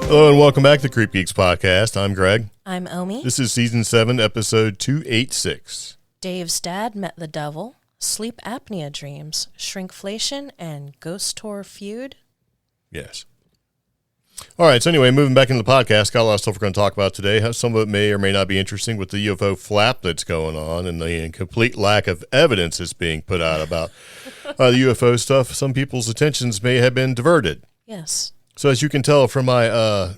Hello and welcome back to the CreepGeeks Podcast. I'm Greg. I'm Omi. This is Season 7, Episode 286. Dave's dad met the devil, sleep apnea dreams, shrinkflation, and ghost tour feud. Yes. All right, so anyway, moving back into the podcast, got a lot of stuff we're going to talk about today. How some of it may or may not be interesting with the UFO flap that's going on and the complete lack of evidence that's being put out about the UFO stuff. Some people's attentions may have been diverted. Yes. So as you can tell from my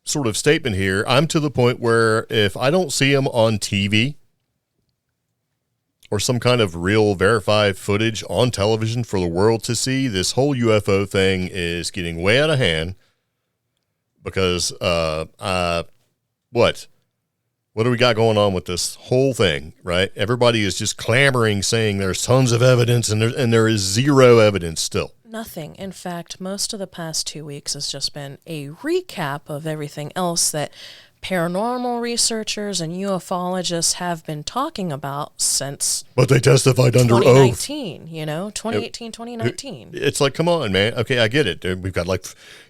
sort of statement here, I'm to the point where if I don't see them on TV or some kind of real verified footage on television for the world to see, this whole UFO thing is getting way out of hand because what do we got going on with this whole thing, right? Everybody is just clamoring, saying there's tons of evidence, and there is zero evidence still. Nothing. In fact, most of the past 2 weeks has just been a recap of everything else that paranormal researchers and ufologists have been talking about since But they testified under oath. 2019, 2018, 2019. It's like, come on, man. Okay, I get it. We've got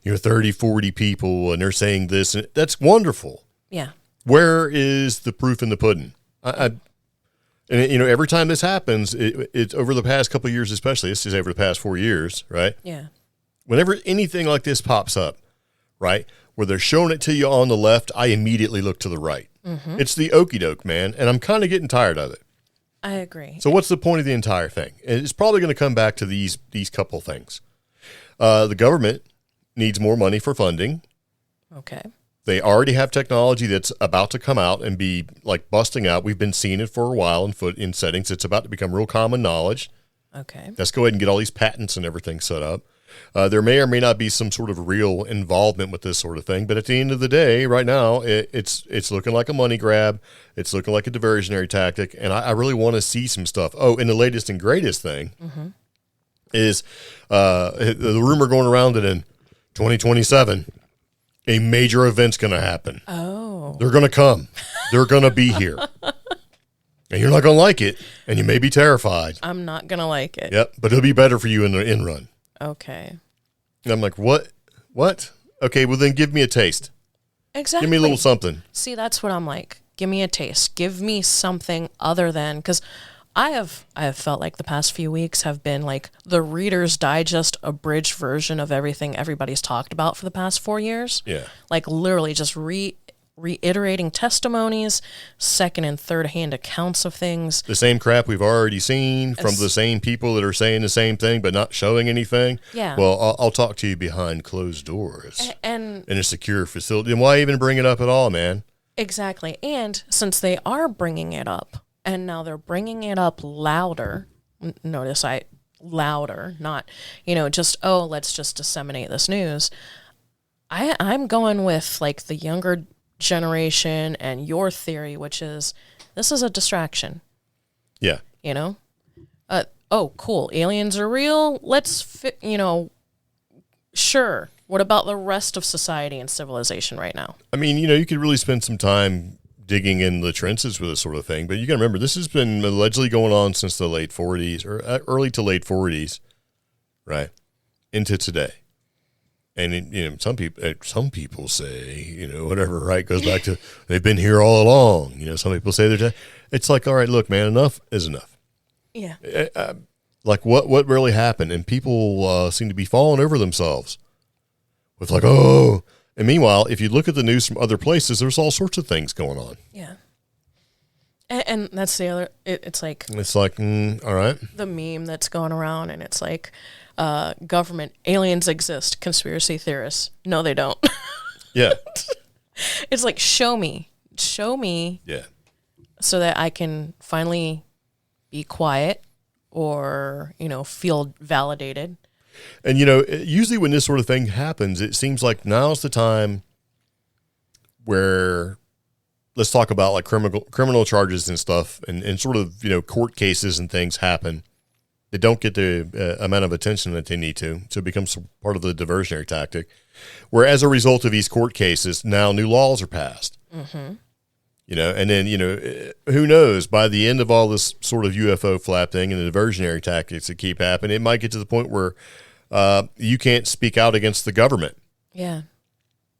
30, 40 people, and they're saying this. And that's wonderful. Yeah. Where is the proof in the pudding? And every time this happens, it's over the past couple of years, especially, this is over the past 4 years, right? Yeah. Whenever anything like this pops up, right, where they're showing it to you on the left, I immediately look to the right. Mm-hmm. It's the okie doke, man, and I'm kind of getting tired of it. I agree. So what's the point of the entire thing? It's probably going to come back to these couple things. The government needs more money for funding. Okay. They already have technology that's about to come out and be busting out. We've been seeing it for a while in settings. It's about to become real common knowledge. Okay. Let's go ahead and get all these patents and everything set up. There may or may not be some sort of real involvement with this sort of thing, but at the end of the day, right now, it's looking like a money grab. It's looking like a diversionary tactic, and I really want to see some stuff. Oh, and the latest and greatest thing is the rumor going around that in 2027, a major event's going to happen. Oh. They're going to come. They're going to be here. And you're not going to like it, and you may be terrified. I'm not going to like it. Yep, but it'll be better for you in the end run. Okay. And I'm like, what? Okay, well then give me a taste. Exactly. Give me a little something. See, that's what I'm like. Give me a taste. Give me something other than, because I have felt like the past few weeks have been like the Reader's Digest abridged version of everything everybody's talked about for the past 4 years. Yeah. Like literally just reiterating testimonies, second and third hand accounts of things. The same crap we've already seen from the same people that are saying the same thing but not showing anything. Yeah. Well, I'll talk to you behind closed doors and in a secure facility. And why even bring it up at all, man? Exactly. And since they are bringing it up, and now they're bringing it up louder, notice louder, not, just, let's just disseminate this news. I'm going with the younger generation and your theory, which is this is a distraction. Yeah. Cool. Aliens are real. Let's, sure. What about the rest of society and civilization right now? I mean, you could really spend some time digging in the trenches with this sort of thing, but you got to remember, this has been allegedly going on since the late 40s or early to late 40s, right, into today. And some people say, whatever, right, goes back to they've been here all along. Some people say they're. It's like, all right, look, man, enough is enough. Yeah. What really happened, and people seem to be falling over themselves with oh. And meanwhile, if you look at the news from other places, there's all sorts of things going on. Yeah. And that's the other, it's like, all right. The meme that's going around, and it's like, government, aliens exist, conspiracy theorists. No, they don't. Yeah. It's like, show me. Yeah. So that I can finally be quiet or, feel validated. And, usually when this sort of thing happens, it seems like now's the time where let's talk about criminal charges and stuff and sort of, court cases and things happen. They don't get the amount of attention that they need to. So it becomes part of the diversionary tactic. Where as a result of these court cases, now new laws are passed. Mm-hmm. And then, who knows, by the end of all this sort of UFO flap thing and the diversionary tactics that keep happening, it might get to the point where you can't speak out against the government. Yeah.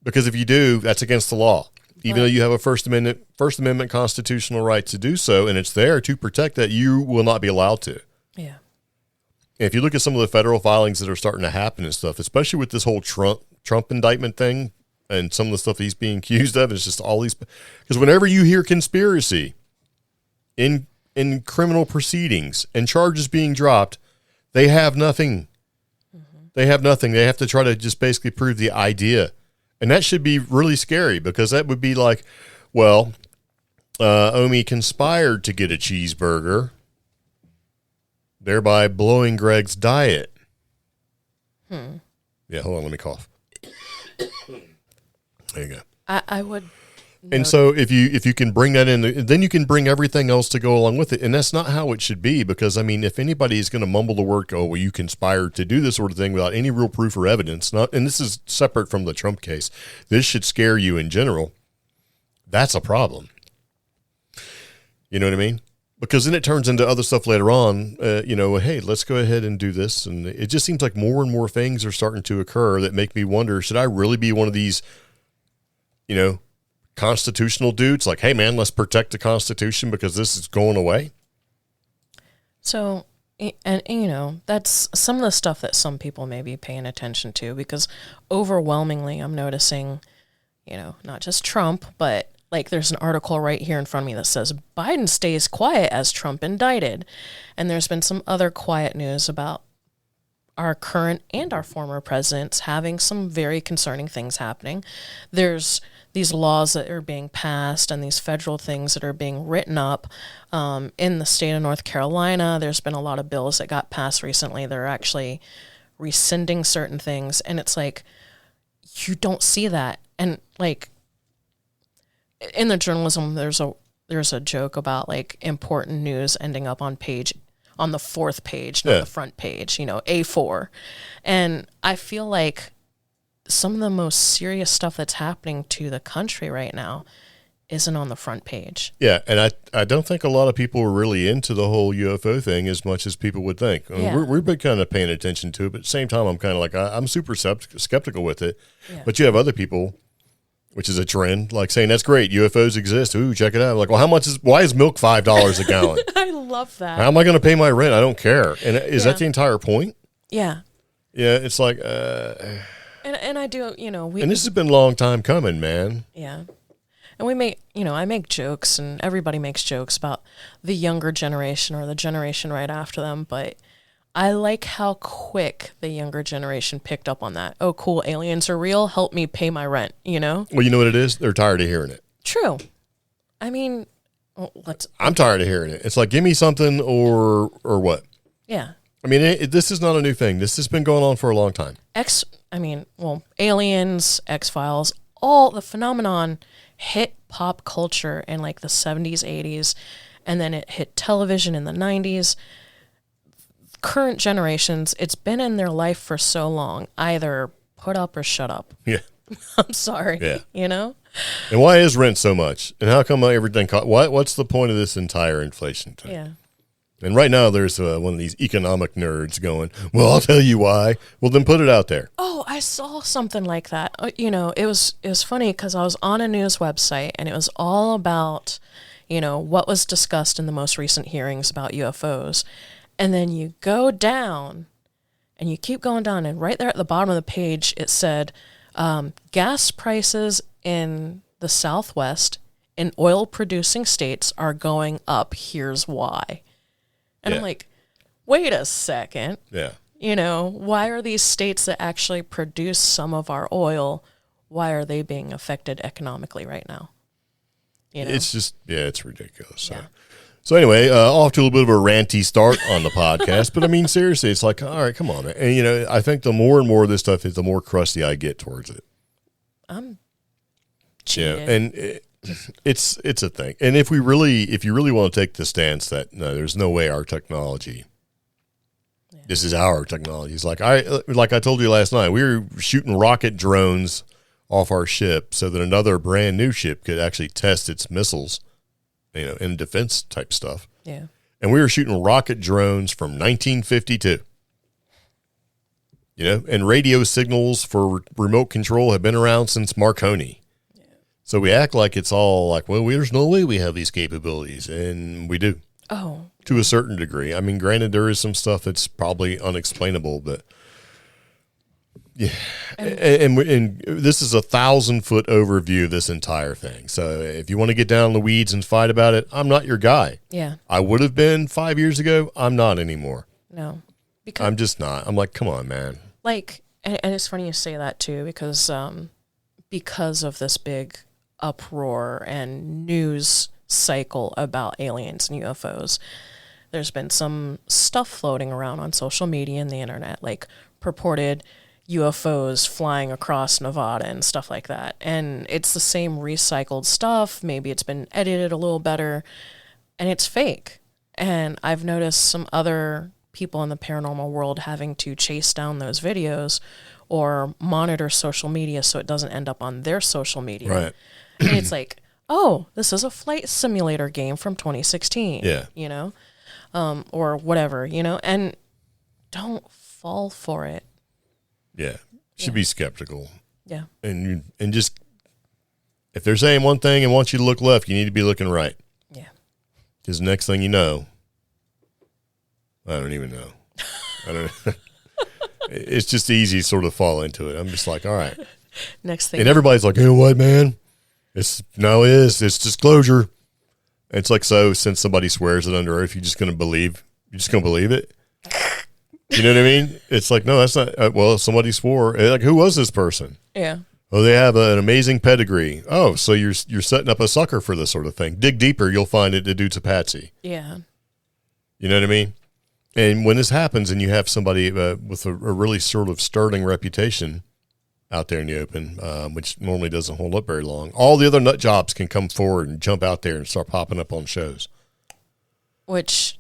Because if you do, that's against the law. Even though you have a First Amendment constitutional right to do so, and it's there to protect that, you will not be allowed to. Yeah. And if you look at some of the federal filings that are starting to happen and stuff, especially with this whole Trump indictment thing and some of the stuff he's being accused of, it's just all these. Because whenever you hear conspiracy in criminal proceedings and charges being dropped, they have nothing. Mm-hmm. They have nothing. They have to try to just basically prove the idea. And that should be really scary, because that would be like, well, Omi conspired to get a cheeseburger, thereby blowing Greg's diet. Yeah, hold on, let me cough. There you go. I would. And so if you can bring that in, then you can bring everything else to go along with it. And that's not how it should be, because, I mean, if anybody is going to mumble the word, oh, well, you conspired to do this sort of thing without any real proof or evidence, and this is separate from the Trump case, this should scare you in general. That's a problem. You know what I mean? Because then it turns into other stuff later on, hey, let's go ahead and do this. And it just seems like more and more things are starting to occur that make me wonder, should I really be one of these, constitutional dudes? Like, hey, man, let's protect the Constitution because this is going away. So, and that's some of the stuff that some people may be paying attention to, because overwhelmingly I'm noticing, not just Trump, but like there's an article right here in front of me that says Biden stays quiet as Trump indicted. And there's been some other quiet news about our current and our former presidents having some very concerning things happening. There's these laws that are being passed and these federal things that are being written up in the state of North Carolina. There's been a lot of bills that got passed recently that are actually rescinding certain things. And it's like, you don't see that. And like in the journalism, there's a joke about like important news ending up on the fourth page, not the front page, A4. And I feel like some of the most serious stuff that's happening to the country right now isn't on the front page. Yeah, and I don't think a lot of people are really into the whole UFO thing as much as people would think. I mean, we've been kind of paying attention to it, but at the same time, I'm kind of like, I'm super skeptical with it. Yeah. But you have other people, which is a trend, like saying, that's great, UFOs exist. Ooh, check it out. I'm like, well, why is milk $5 a gallon? I love that. How am I going to pay my rent? I don't care. And is that the entire point? Yeah. Yeah, it's like... And I do, and this has been a long time coming, man. Yeah. And we make, I make jokes, and everybody makes jokes about the younger generation or the generation right after them, but I like how quick the younger generation picked up on that. Oh, cool, aliens are real, help me pay my rent, Well, you know what it is? They're tired of hearing it. True. I mean, I'm tired of hearing it. It's like, give me something or what? Yeah. I mean, this is not a new thing. This has been going on for a long time. Aliens, X-Files, all the phenomenon hit pop culture in like the 70s, 80s, and then it hit television in the 90s. Current generations, it's been in their life for so long. Either put up or shut up. Yeah. I'm sorry. Yeah. And why is rent so much? And how come everything what's the point of this entire inflation thing? Yeah. And right now there's one of these economic nerds going, well, I'll tell you why. Well, then put it out there. Oh, I saw something like that. It was funny because I was on a news website and it was all about, what was discussed in the most recent hearings about UFOs. And then you go down and you keep going down, and right there at the bottom of the page, it said, gas prices in the Southwest in oil-producing states are going up. Here's why. And I'm like, wait a second. Yeah. Why are these states that actually produce some of our oil, why are they being affected economically right now? It's just, it's ridiculous. Yeah. So anyway, off to a little bit of a ranty start on the podcast. But I mean, seriously, it's like, all right, come on. And, I think the more and more of this stuff is, the more crusty I get towards it. I'm cheated. Yeah, and it's a thing. And if you really want to take the stance that no, there's no way our technology, this is our technology. It's like I told you last night, we were shooting rocket drones off our ship so that another brand new ship could actually test its missiles, in defense type stuff. Yeah. And we were shooting rocket drones from 1952. And radio signals for remote control have been around since Marconi. Yeah. So we act like it's all like, well, there's no way we have these capabilities, and we do. Oh. To a certain degree. I mean, granted, there is some stuff that's probably unexplainable, but yeah. And this is 1,000-foot overview of this entire thing. So if you want to get down in the weeds and fight about it, I'm not your guy. Yeah. I would have been 5 years ago. I'm not anymore. No. I'm just not. I'm like, come on, man. Like, and it's funny you say that too, because of this big uproar and news cycle about aliens and UFOs, there's been some stuff floating around on social media and the internet, like purported UFOs flying across Nevada and stuff like that. And it's the same recycled stuff. Maybe it's been edited a little better, and it's fake. And I've noticed some other people in the paranormal world having to chase down those videos or monitor social media so it doesn't end up on their social media. Right. And it's like, oh, this is a flight simulator game from 2016. Yeah. Or whatever, and don't fall for it. Yeah. Should be skeptical. Yeah. And just, if they're saying one thing and want you to look left, you need to be looking right. Yeah. Because the next thing you know, I don't even know. I don't know. It's just easy to sort of fall into it. I'm just like, all right. Next thing. And everybody's like, you know what, man? It's disclosure. It's like, so since somebody swears it under oath, you're just going to believe it? You know what I mean? It's like, no, that's not, well, somebody swore. Like, who was this person? Yeah. Oh, they have an amazing pedigree. Oh, so you're setting up a sucker for this sort of thing. Dig deeper, you'll find it the dude's a patsy. Yeah. You know what I mean? And when this happens and you have somebody with a really sort of sterling reputation out there in the open, which normally doesn't hold up very long, all the other nut jobs can come forward and jump out there and start popping up on shows. Which...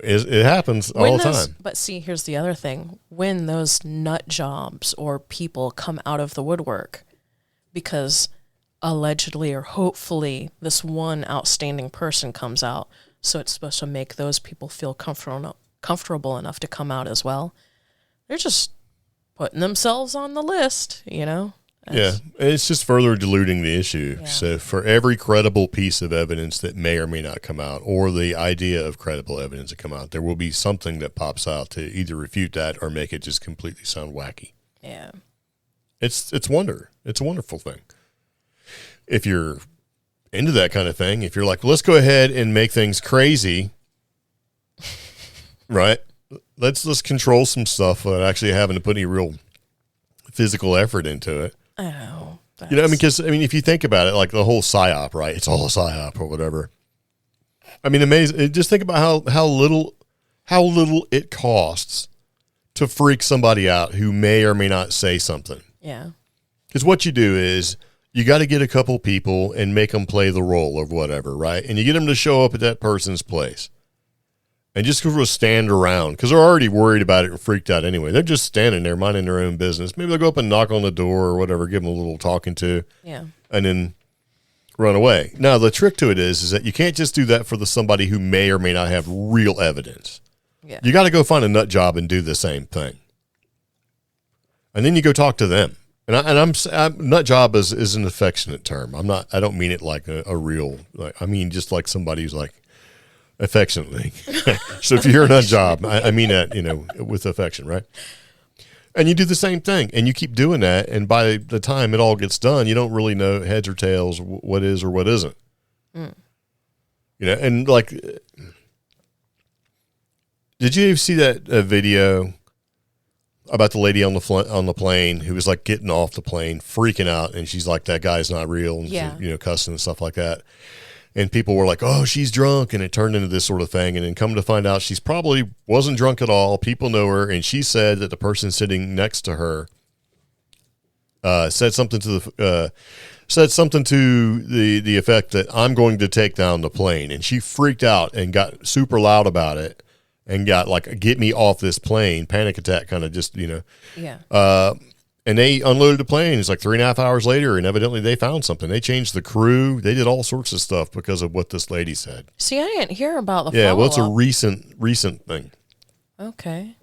it happens all the time. But see, here's the other thing. When those nut jobs or people come out of the woodwork, because allegedly or hopefully this one outstanding person comes out, so it's supposed to make those people feel comfortable enough to come out as well. They're just putting themselves on the list, Yeah, it's just further diluting the issue. Yeah. So for every credible piece of evidence that may or may not come out, or the idea of credible evidence to come out, there will be something that pops out to either refute that or make it just completely sound wacky. Yeah. It's a wonderful thing. If you're into that kind of thing, if you're like, let's go ahead and make things crazy, right? Let's control some stuff without actually having to put any real physical effort into it. I know. Because if you think about it, like the whole psyop, right? It's all a psyop or whatever. I mean, amazing. Just think about how little it costs to freak somebody out who may or may not say something. Yeah. Because what you do is you got to get a couple people and make them play the role of whatever, right? And you get them to show up at that person's place. And just sort of stand around, because they're already worried about it and freaked out anyway. They're just standing there minding their own business. Maybe they'll go up and knock on the door or whatever, give them a little talking to, and then run away. Now, the trick to it is that you can't just do that for somebody who may or may not have real evidence. Yeah. You got to go find a nut job and do the same thing. And then you go talk to them. And I'm nut job is an affectionate term. I don't mean it like a real, I mean just like somebody who's like, affectionately. So if you're a nut job, I mean that, with affection, right? And you do the same thing, and you keep doing that, and by the time it all gets done, you don't really know heads or tails what is or what isn't. Mm. And like, did you ever see that video about the lady on the plane who was like getting off the plane, freaking out, and she's like, "That guy's not real," and cussing and stuff like that. And people were like, "Oh, she's drunk," and it turned into this sort of thing. And then come to find out, she's probably wasn't drunk at all. People know her, and she said that the person sitting next to her said something to the effect that I'm going to take down the plane. And she freaked out and got super loud about it, and got like, "Get me off this plane!" Panic attack, kind of just Yeah. And they unloaded the plane. It's like 3.5 hours later, and evidently they found something. They changed the crew. They did all sorts of stuff because of what this lady said. See, I didn't hear about the follow-up. Well, it's a recent thing. Okay.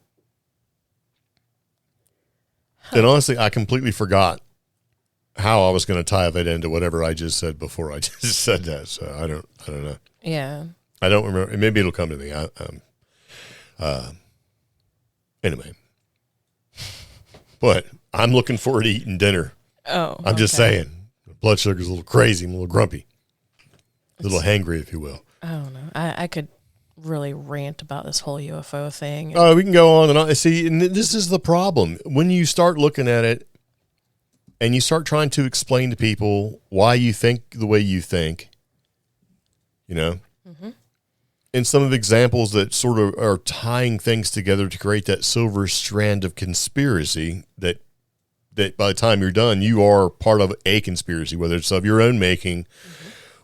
And honestly, I completely forgot how I was going to tie that into whatever I just said before I just said that. So I don't know. Yeah. I don't remember. Maybe it'll come to me. Anyway, but I'm looking forward to eating dinner. Oh, I'm just saying, blood sugar's a little crazy. I'm a little grumpy, a little hangry, if you will. I don't know. I could really rant about this whole UFO thing. Oh, we can go on and on. See, and this is the problem. When you start looking at it and you start trying to explain to people why you think the way you think, you know, and some of the examples that sort of are tying things together to create that silver strand of conspiracy that by the time you're done, you are part of a conspiracy, whether it's of your own making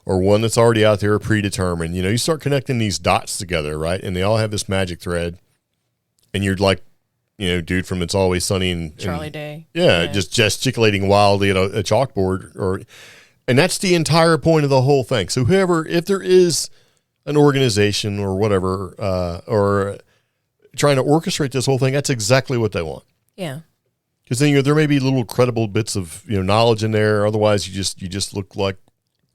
or one that's already out there predetermined. You know, you start connecting these dots together, right? And they all have this magic thread. And you're like, you know, dude from It's Always Sunny and Charlie Day. Yeah, just gesticulating wildly at a chalkboard. And that's the entire point of the whole thing. So whoever, if there is an organization or whatever, or trying to orchestrate this whole thing, that's exactly what they want. Yeah. Because then there may be little credible bits of knowledge in there. Otherwise, you just look like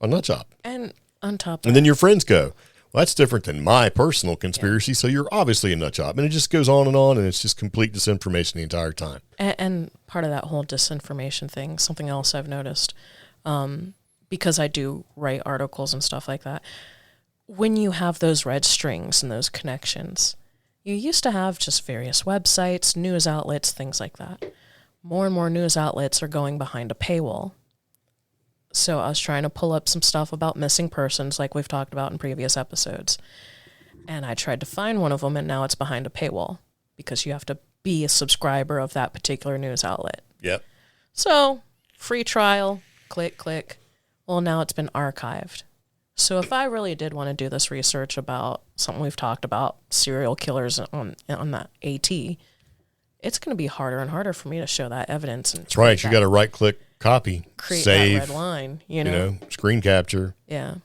a nut job. And on top of and then your friends go, well, that's different than my personal conspiracy, so you're obviously a nut job. And it just goes on, and it's just complete disinformation the entire time. And part of that whole disinformation thing, something else I've noticed, because I do write articles and stuff like that, when you have those red strings and those connections, you used to have just various websites, news outlets, things like that. More and more news outlets are going behind a paywall. So I was trying to pull up some stuff about missing persons like we've talked about in previous episodes. And I tried to find one of them, and now it's behind a paywall because you have to be a subscriber of that particular news outlet. Yep. So, free trial, click. Well, now it's been archived. So if I really did want to do this research about something we've talked about, serial killers on that AT, it's going to be harder and harder for me to show that evidence. And that's right. You got to right-click, copy, create save, that red line, you know, screen capture. Yeah.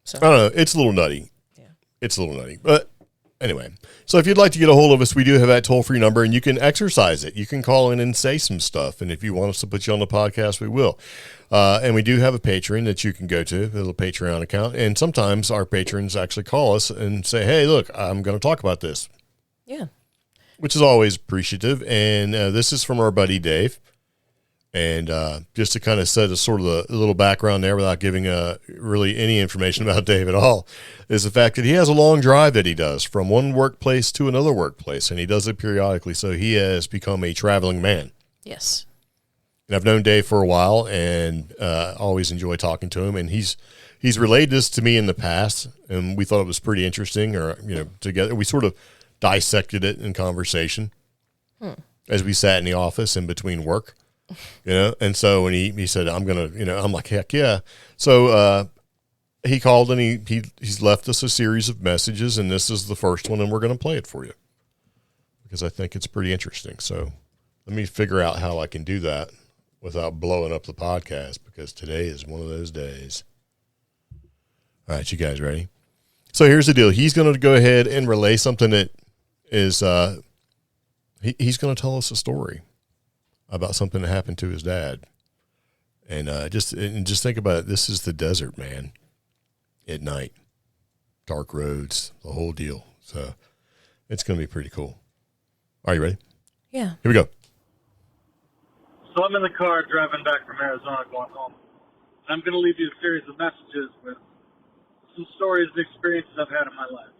So I don't know. It's a little nutty. Yeah. It's a little nutty. But anyway, so if you'd like to get a hold of us, we do have that toll-free number, and you can exercise it. You can call in and say some stuff, and if you want us to put you on the podcast, we will. And we do have a Patreon that you can go to, a little Patreon account, and sometimes our patrons actually call us and say, hey, look, I'm going to talk about this. Yeah. Which is always appreciative, and this is from our buddy Dave. And just to kind of set a sort of a little background there without giving really any information about Dave at all, is the fact that he has a long drive that he does from one workplace to another workplace, and he does it periodically. So he has become a traveling man. Yes. And I've known Dave for a while, and always enjoy talking to him. And he's relayed this to me in the past, and we thought it was pretty interesting. Or together we sort of dissected it in conversation as we sat in the office in between work. And so when he said, I'm going to, I'm like, heck yeah. So he called and he's left us a series of messages, and this is the first one, and we're going to play it for you because I think it's pretty interesting. So let me figure out how I can do that without blowing up the podcast, because today is one of those days. All right, you guys ready? So here's the deal. He's going to go ahead and relay something that is, he's going to tell us a story about something that happened to his dad. And just think about it. This is the desert, man, at night, dark roads, the whole deal. So it's going to be pretty cool. Are you ready? Yeah. Here we go. So I'm in the car driving back from Arizona going home. I'm going to leave you a series of messages with some stories and experiences I've had in my life.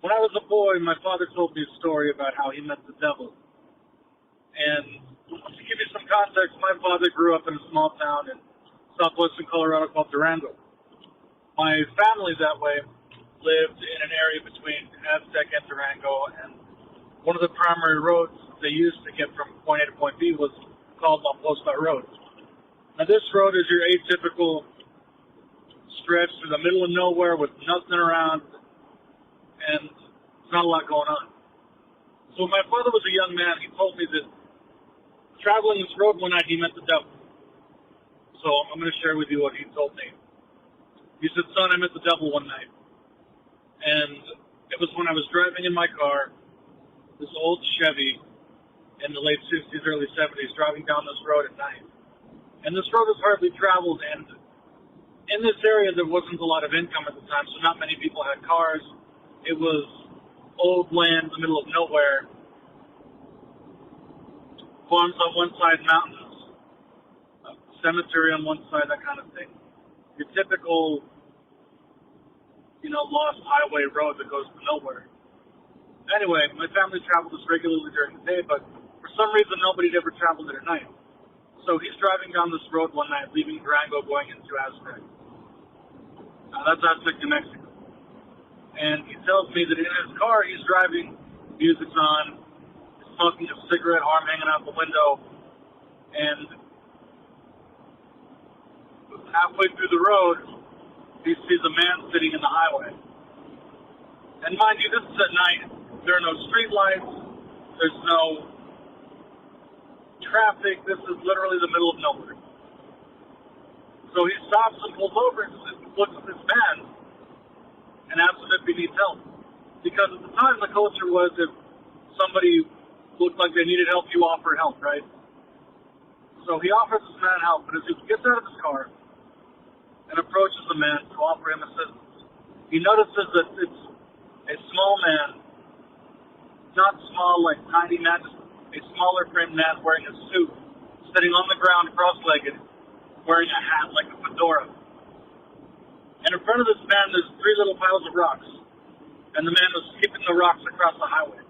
When I was a boy, my father told me a story about how he met the devil. And to give you some context, my father grew up in a small town in southwestern Colorado called Durango. My family that way lived in an area between Aztec and Durango, and one of the primary roads they used to get from point A to point B was called La Posta Road. Now this road is your atypical stretch through the middle of nowhere with nothing around, and there's not a lot going on. So when my father was a young man, he told me that traveling this road one night, he met the devil. So I'm going to share with you what he told me. He said, son, I met the devil one night. And it was when I was driving in my car, this old Chevy, in the late 60s, early 70s, driving down this road at night. And this road was hardly traveled, and in this area there wasn't a lot of income at the time, so not many people had cars. It was old land in the middle of nowhere. Farms on one side, mountains, a cemetery on one side, that kind of thing. Your typical, lost highway road that goes to nowhere. Anyway, my family traveled this regularly during the day, but for some reason nobody had ever traveled it at night. So he's driving down this road one night, leaving Durango, going into Aztec. That's Aztec, New Mexico. And he tells me that in his car he's driving, music's on, he's smoking a cigarette, arm hanging out the window, and halfway through the road, he sees a man sitting in the highway. And mind you, this is at night. There are no street lights. There's no traffic. This is literally the middle of nowhere. So he stops and pulls over and looks at this man and asks him if he needs help. Because at the time, the culture was if somebody looked like they needed help, you offer help, right? So he offers this man help, but as he gets out of his car and approaches the man to offer him assistance, he notices that it's a small man, not small like tiny man, just a smaller framed man wearing a suit, sitting on the ground cross-legged, wearing a hat like a fedora. And in front of this man, there's 3 little piles of rocks, and the man was skipping the rocks across the highway.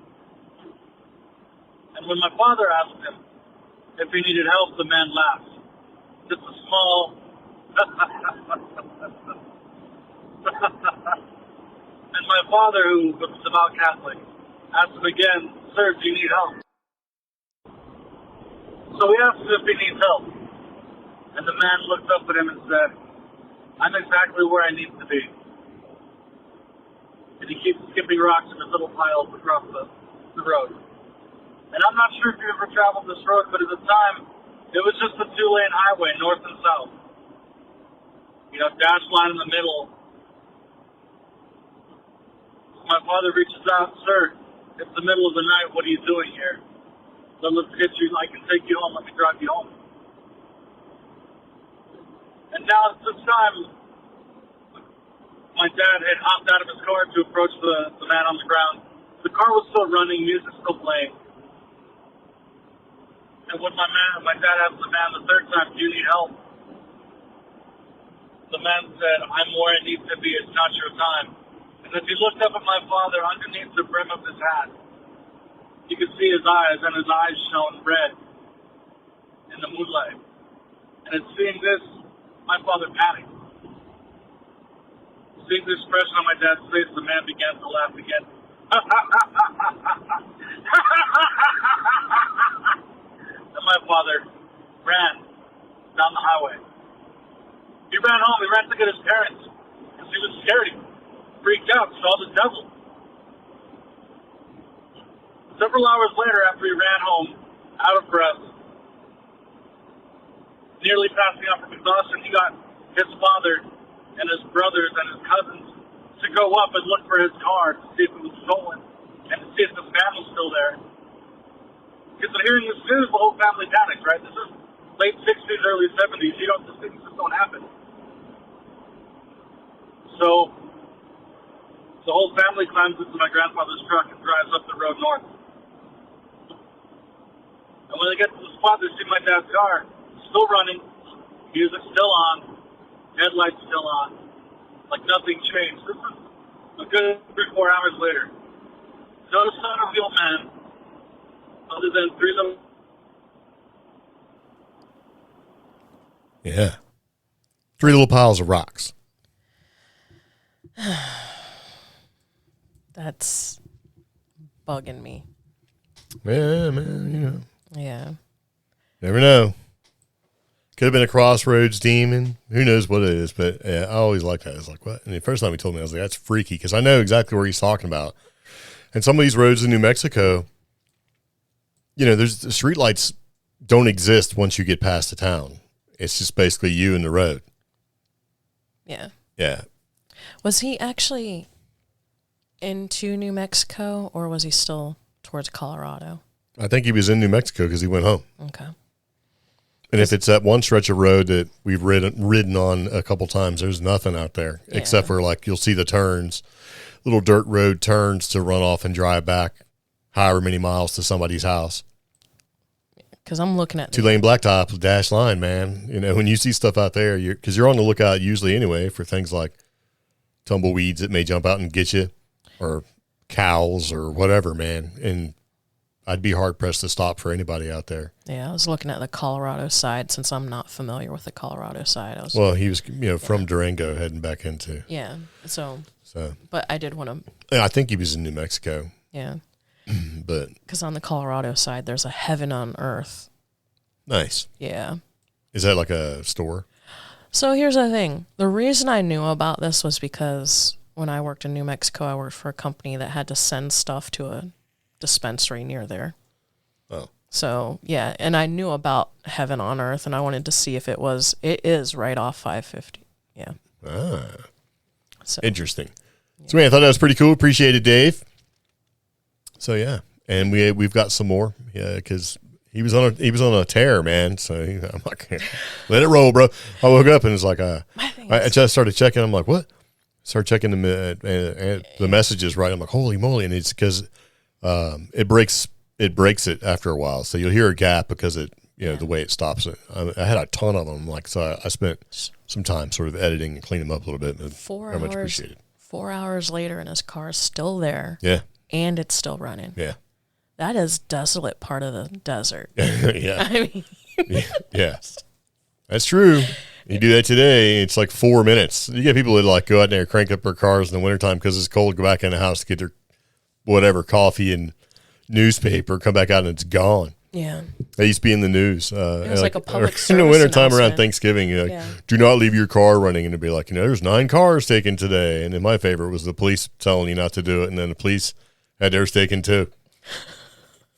And when my father asked him if he needed help, the man laughed. Just a small... And my father, who was a devout Catholic, asked him again, "Sir, do you need help?" So he asked him if he needs help. And the man looked up at him and said, "I'm exactly where I need to be." And he keeps skipping rocks in his little piles across the road. And I'm not sure if you ever traveled this road, but at the time, it was just a 2-lane highway, north and south. Dash line in the middle. My father reaches out, "Sir, it's the middle of the night. What are you doing here? Let's get you. I can take you home. Let me drive you home." And now at this time, my dad had hopped out of his car to approach the man on the ground. The car was still running, music still playing. And when my dad asked the man the third time, "Do you need help?" The man said, "I'm where I need to be. It's not your time." And as he looked up at my father underneath the brim of his hat, you could see his eyes, and his eyes shone red in the moonlight. And at seeing this, my father panicked. Seeing the expression on my dad's face, the man began to laugh again. And my father ran down the highway. He ran home. He ran to get his parents because he was scared. He freaked out, saw the devil. Several hours later, after he ran home, out of breath, nearly passing out from exhaustion, he got his father and his brothers and his cousins to go up and look for his car to see if it was stolen and to see if the van was still there. Because hearing this news, the whole family panics, right? This is late 60s, early 70s. These things just don't happen. So the whole family climbs into my grandfather's truck and drives up the road north. And when they get to the spot, they see my dad's car still running, music still on, headlights still on, like nothing changed. This is a good 3-4 hours later. No sign of the old man, other than 3 little... Yeah. 3 little piles of rocks. That's bugging me. Yeah, man, Yeah. Never know. Could have been a crossroads demon. Who knows what it is, but yeah, I always liked that. I was like, what? And the first time he told me, I was like, that's freaky, because I know exactly where he's talking about. And some of these roads in New Mexico, there's the streetlights don't exist once you get past the town. It's just basically you and the road. Yeah. Yeah. Was he actually into New Mexico, or was he still towards Colorado? I think he was in New Mexico because he went home. Okay. And if it's that one stretch of road that we've ridden on a couple times, there's nothing out there except for like you'll see the turns, little dirt road turns to run off and drive back however many miles to somebody's house. Because I'm looking at 2-lane blacktop, dash line, man. You know, when you see stuff out there, because you're on the lookout usually anyway for things like tumbleweeds that may jump out and get you, or cows or whatever, man. And I'd be hard pressed to stop for anybody out there. Yeah, I was looking at the Colorado side since I'm not familiar with the Colorado side. Well, he was, from Durango heading back into. Yeah, so. But I did want to. I think he was in New Mexico. Yeah. But. Because on the Colorado side, there's a heaven on earth. Nice. Yeah. Is that like a store? So here's the thing. The reason I knew about this was because when I worked in New Mexico, I worked for a company that had to send stuff to a dispensary near there. Oh. So, yeah, and I knew about Heaven on Earth, and I wanted to see if it is right off 550. Yeah. Ah. So, interesting. Yeah. So, man, I thought that was pretty cool. Appreciate it, Dave. So, yeah, and we've got some more, because he was on a tear, man. So I'm like, let it roll, bro. I woke up and it's like, I just started checking. I'm like, what? Started checking the messages, right? I'm like, holy moly! And it's because it breaks it after a while. So you'll hear a gap because the way it stops it. I had a ton of them, so I spent some time sort of editing and cleaning them up a little bit. Very much appreciated. 4 hours later, and his car's still there. Yeah, and it's still running. Yeah, that is desolate part of the desert. Yeah, I mean, yeah, that's true. You do that today, it's like 4 minutes. You get people that like go out there, crank up their cars in the wintertime because it's cold, go back in the house to get their whatever coffee and newspaper, come back out and it's gone. Yeah. They used to be in the news. It was like a public service in the wintertime around Thanksgiving, do not leave your car running. And it'd be like, there's 9 cars taken today. And then my favorite was the police telling you not to do it. And then the police had theirs taken too.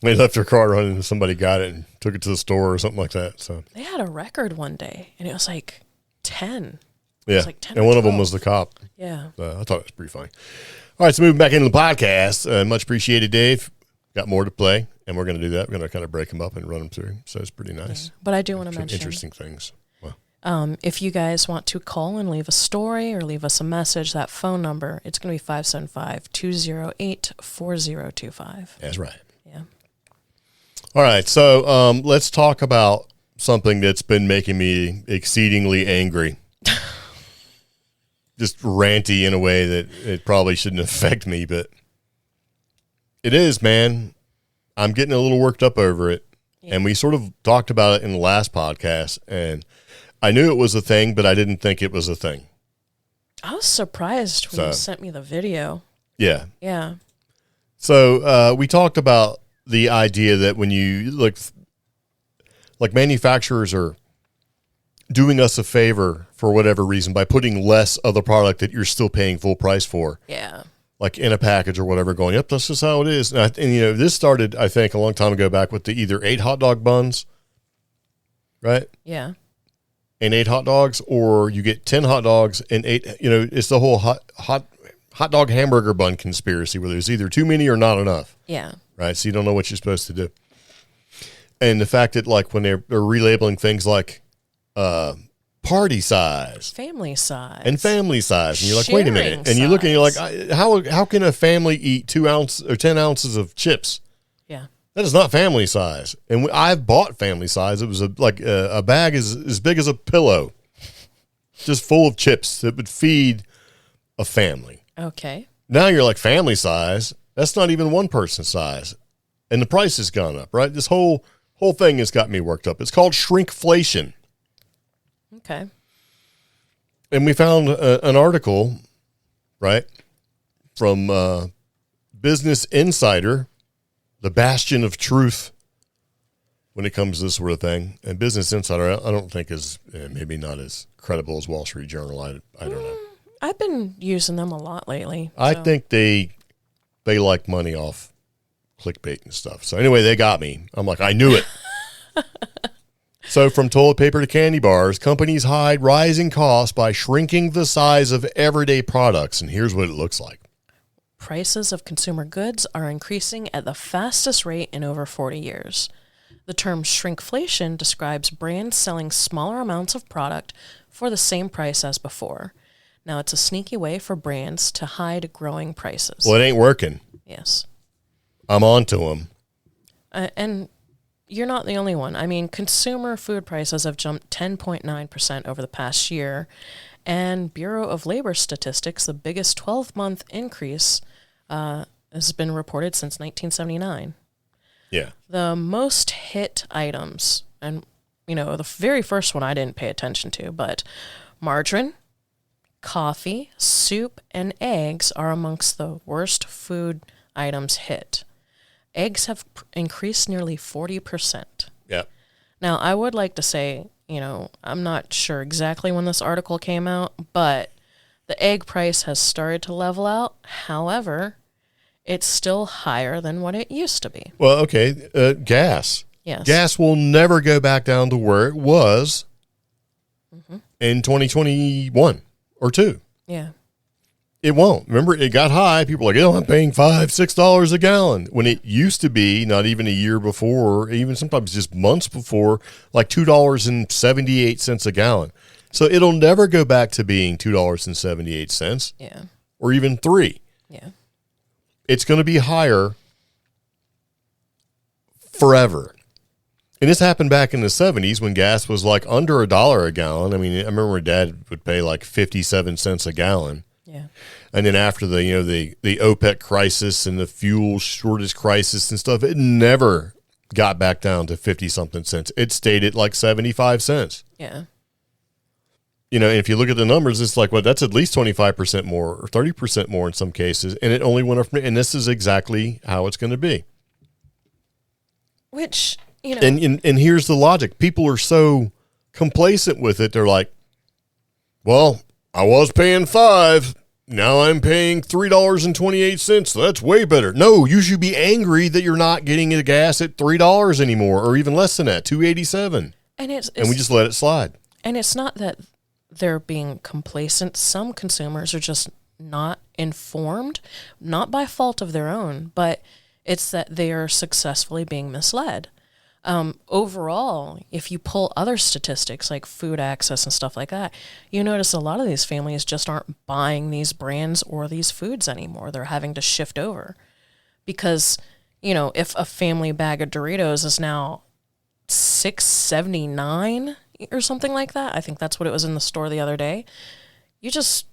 They left their car running and somebody got it and took it to the store or something like that. So they had a record one day and it was like 10. Yeah. It was like 10 and one of them was the cop. Yeah. I thought it was pretty funny. All right, so moving back into the podcast. Much appreciated, Dave. Got more to play, and we're going to do that. We're going to kind of break them up and run them through. So it's pretty nice. Yeah. But I do want to mention interesting things. Wow. If you guys want to call and leave a story or leave us a message, that phone number, it's going to be 575-208-4025. That's right. Yeah. All right, so let's talk about something that's been making me exceedingly angry. Just ranty in a way that it probably shouldn't affect me, but it is, man. I'm getting a little worked up over it. Yeah. And we sort of talked about it in the last podcast, and I knew it was a thing, but I didn't think it was a thing. I was surprised when you sent me the video. Yeah. Yeah. So we talked about the idea that when you look, like manufacturers are doing us a favor for whatever reason by putting less of the product that you're still paying full price for. Yeah. Like in a package or whatever, going, yep, that's just how it is. And this started, I think, a long time ago back with the either 8 hot dog buns, right? Yeah. And 8 hot dogs, or you get 10 hot dogs and 8, it's the whole hot dog hamburger bun conspiracy where there's either too many or not enough. Yeah. Right? So you don't know what you're supposed to do. And the fact that, like, when they're relabeling things like party size, family size, and you're like, wait a minute, and you look and you're like, how can a family eat 2 ounces or 10 ounces of chips? Yeah, that is not family size. And I've bought family size. It was a bag as big as a pillow, just full of chips that would feed a family. Okay. Now you're like, family size. That's not even one person size, and the price has gone up. Right, this whole thing has got me worked up. It's called shrinkflation. Okay. And we found an article, right, from Business Insider, the bastion of truth when it comes to this sort of thing. And Business Insider, I don't think is maybe not as credible as Wall Street Journal. I don't know. I've been using them a lot lately. I think they like money off clickbait and stuff. So anyway, they got me. I'm like, I knew it. So from toilet paper to candy bars, companies hide rising costs by shrinking the size of everyday products. And here's what it looks like. prices of consumer goods are increasing at the fastest rate in over 40 years. The term shrinkflation describes brands selling smaller amounts of product for the same price as before. Now, it's a sneaky way for brands to hide growing prices. Well, it ain't working. Yes. I'm on to them. And you're not the only one. I mean, consumer food prices have jumped 10.9% over the past year. And Bureau of Labor Statistics, the biggest 12-month increase has been reported since 1979. Yeah. The most hit items, and, the very first one I didn't pay attention to, but margarine, coffee, soup, and eggs are amongst the worst food items hit. Eggs have increased nearly 40%. Yeah. Now, I would like to say, I'm not sure exactly when this article came out, but the egg price has started to level out. However, it's still higher than what it used to be. Well, okay. Gas. Yes. Gas will never go back down to where it was in 2021 or 2. Yeah. It won't. Remember, it got high. People are like, I'm paying $5, $6 a gallon. When it used to be, not even a year before, or even sometimes just months before, like $2.78 a gallon. So it'll never go back to being $2.78. Yeah. Or even $3. Yeah. It's going to be higher forever. And this happened back in the 70s when gas was like under $1 a gallon. I mean, I remember Dad would pay like 57 cents a gallon. Yeah. And then after the OPEC crisis and the fuel shortage crisis and stuff, it never got back down to 50-something cents. It stayed at like 75 cents. Yeah. And if you look at the numbers, it's like, well, that's at least 25% more or 30% more in some cases. And it only went up. And this is exactly how it's going to be. Which, And here's the logic. People are so complacent with it. They're like, well, I was paying $5. Now I'm paying $3.28. So that's way better. No, you should be angry that you're not getting the gas at $3 anymore, or even less than that, $2.87. And we just let it slide. And it's not that they're being complacent. Some consumers are just not informed, not by fault of their own, but it's that they are successfully being misled. Overall, if you pull other statistics like food access and stuff like that, you notice a lot of these families just aren't buying these brands or these foods anymore. They're having to shift over because, if a family bag of Doritos is now $6.79 or something like that, I think that's what it was in the store the other day, you just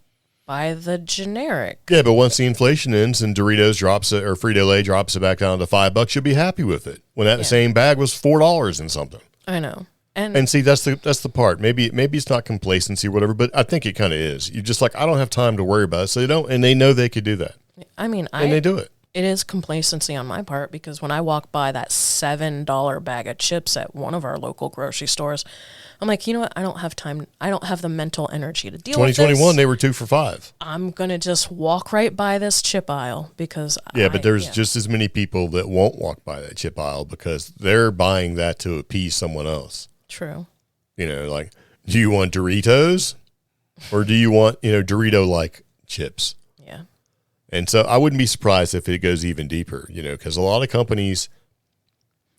buy the generic. Yeah, but once the inflation ends and Doritos drops it, or Frito-Lay drops it back down to $5, you'll be happy with it. When that same bag was $4 and something. I know. And see, that's the part. Maybe it's not complacency or whatever, but I think it kind of is. You're just like, I don't have time to worry about it. So they know they could do that. I mean, and they do it. It is complacency on my part because when I walk by that $7 bag of chips at one of our local grocery stores, I'm like, you know what? I don't have time. I don't have the mental energy to deal with this. 2021, they were 2 for $5. I'm going to just walk right by this chip aisle because but there's just as many people that won't walk by that chip aisle because they're buying that to appease someone else. True. Like, do you want Doritos or do you want, Dorito-like chips? Yeah. And so I wouldn't be surprised if it goes even deeper, because a lot of companies,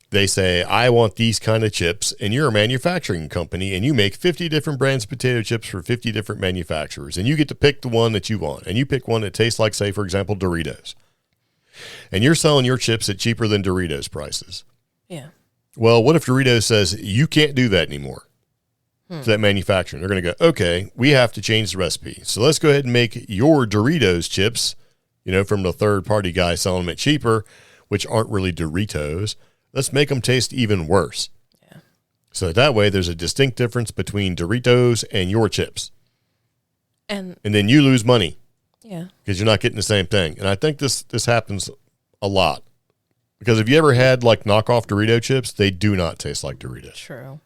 they say, I want these kind of chips, and you're a manufacturing company, and you make 50 different brands of potato chips for 50 different manufacturers, and you get to pick the one that you want, and you pick one that tastes like, say, for example, Doritos. And you're selling your chips at cheaper than Doritos prices. Yeah. Well, what if Doritos says, you can't do that anymore? To that manufacturer. They're going to go, okay, we have to change the recipe. So let's go ahead and make your Doritos chips, from the third-party guy selling them at cheaper, which aren't really Doritos. Let's make them taste even worse. Yeah. So that way, there's a distinct difference between Doritos and your chips. And then you lose money. Yeah. Because you're not getting the same thing. And I think this happens a lot. Because if you ever had, like, knockoff Dorito chips, they do not taste like Doritos. True.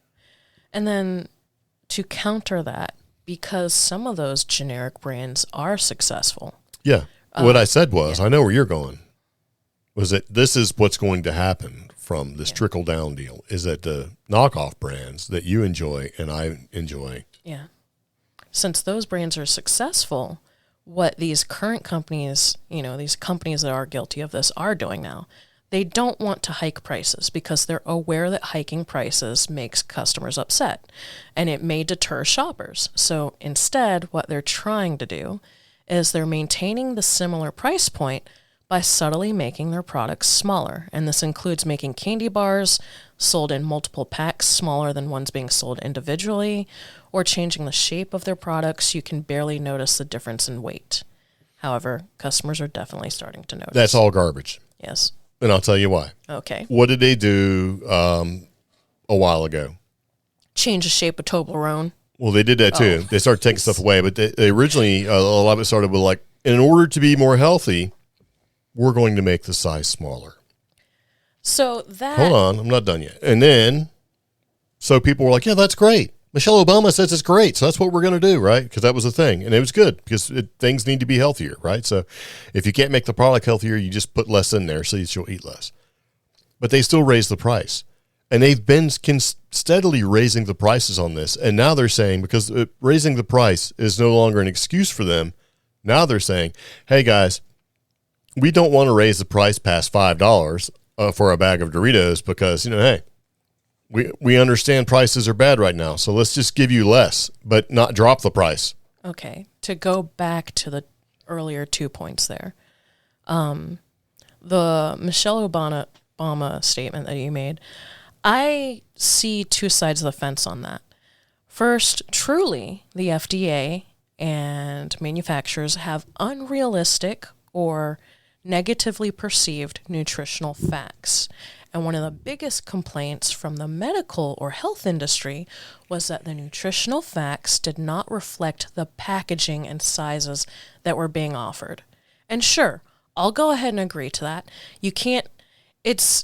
And then to counter that, because some of those generic brands are successful. Yeah. What I said was, I know where you're going, was that this is what's going to happen from this trickle-down deal, is that the knockoff brands that you enjoy and I enjoy. Yeah. Since those brands are successful, what these current companies, these companies that are guilty of this are doing now. They don't want to hike prices because they're aware that hiking prices makes customers upset and it may deter shoppers. So instead, what they're trying to do is they're maintaining the similar price point by subtly making their products smaller. And this includes making candy bars sold in multiple packs smaller than ones being sold individually, or changing the shape of their products. You can barely notice the difference in weight. However, customers are definitely starting to notice. That's all garbage. Yes. And I'll tell you why. Okay. What did they do a while ago? Change the shape of Toblerone. Well, they did that too. They started taking stuff away, but they originally, a lot of it started with like, in order to be more healthy, we're going to make the size smaller. So that... Hold on, I'm not done yet. And then, so people were like, yeah, that's great. Michelle Obama says it's great, so that's what we're going to do, right? Because that was the thing. And it was good because things need to be healthier, right? So if you can't make the product healthier, you just put less in there so you'll eat less. But they still raise the price. And they've been steadily raising the prices on this. And now they're saying, because raising the price is no longer an excuse for them, now they're saying, hey, guys, we don't want to raise the price past $5 for a bag of Doritos because, hey, we understand prices are bad right now, so let's just give you less, but not drop the price. Okay. To go back to the earlier 2 points there, the Michelle Obama statement that you made, I see two sides of the fence on that. First, truly, the FDA and manufacturers have unrealistic or negatively perceived nutritional facts. And one of the biggest complaints from the medical or health industry was that the nutritional facts did not reflect the packaging and sizes that were being offered. And sure, I'll go ahead and agree to that. You can't, it's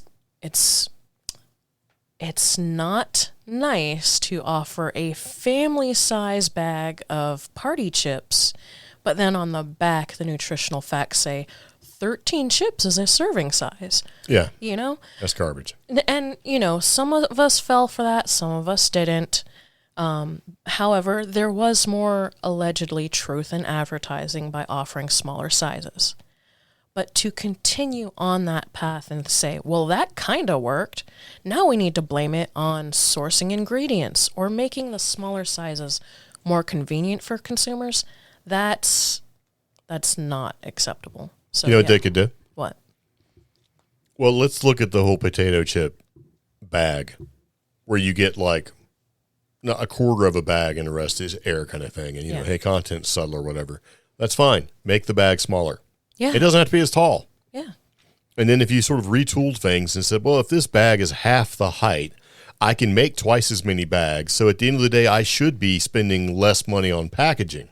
not nice to offer a family size bag of party chips, but then on the back, the nutritional facts say 13 chips is a serving size. Yeah. That's garbage. And, some of us fell for that. Some of us didn't. However, there was more allegedly truth in advertising by offering smaller sizes. But to continue on that path and say, well, that kind of worked, now we need to blame it on sourcing ingredients or making the smaller sizes more convenient for consumers, that's not acceptable. So, you know what they could do? What? Well, let's look at the whole potato chip bag where you get like not a quarter of a bag and the rest is air kind of thing. And, hey, content's subtle or whatever. That's fine. Make the bag smaller. Yeah. It doesn't have to be as tall. Yeah. And then if you sort of retooled things and said, well, if this bag is half the height, I can make twice as many bags. So at the end of the day, I should be spending less money on packaging.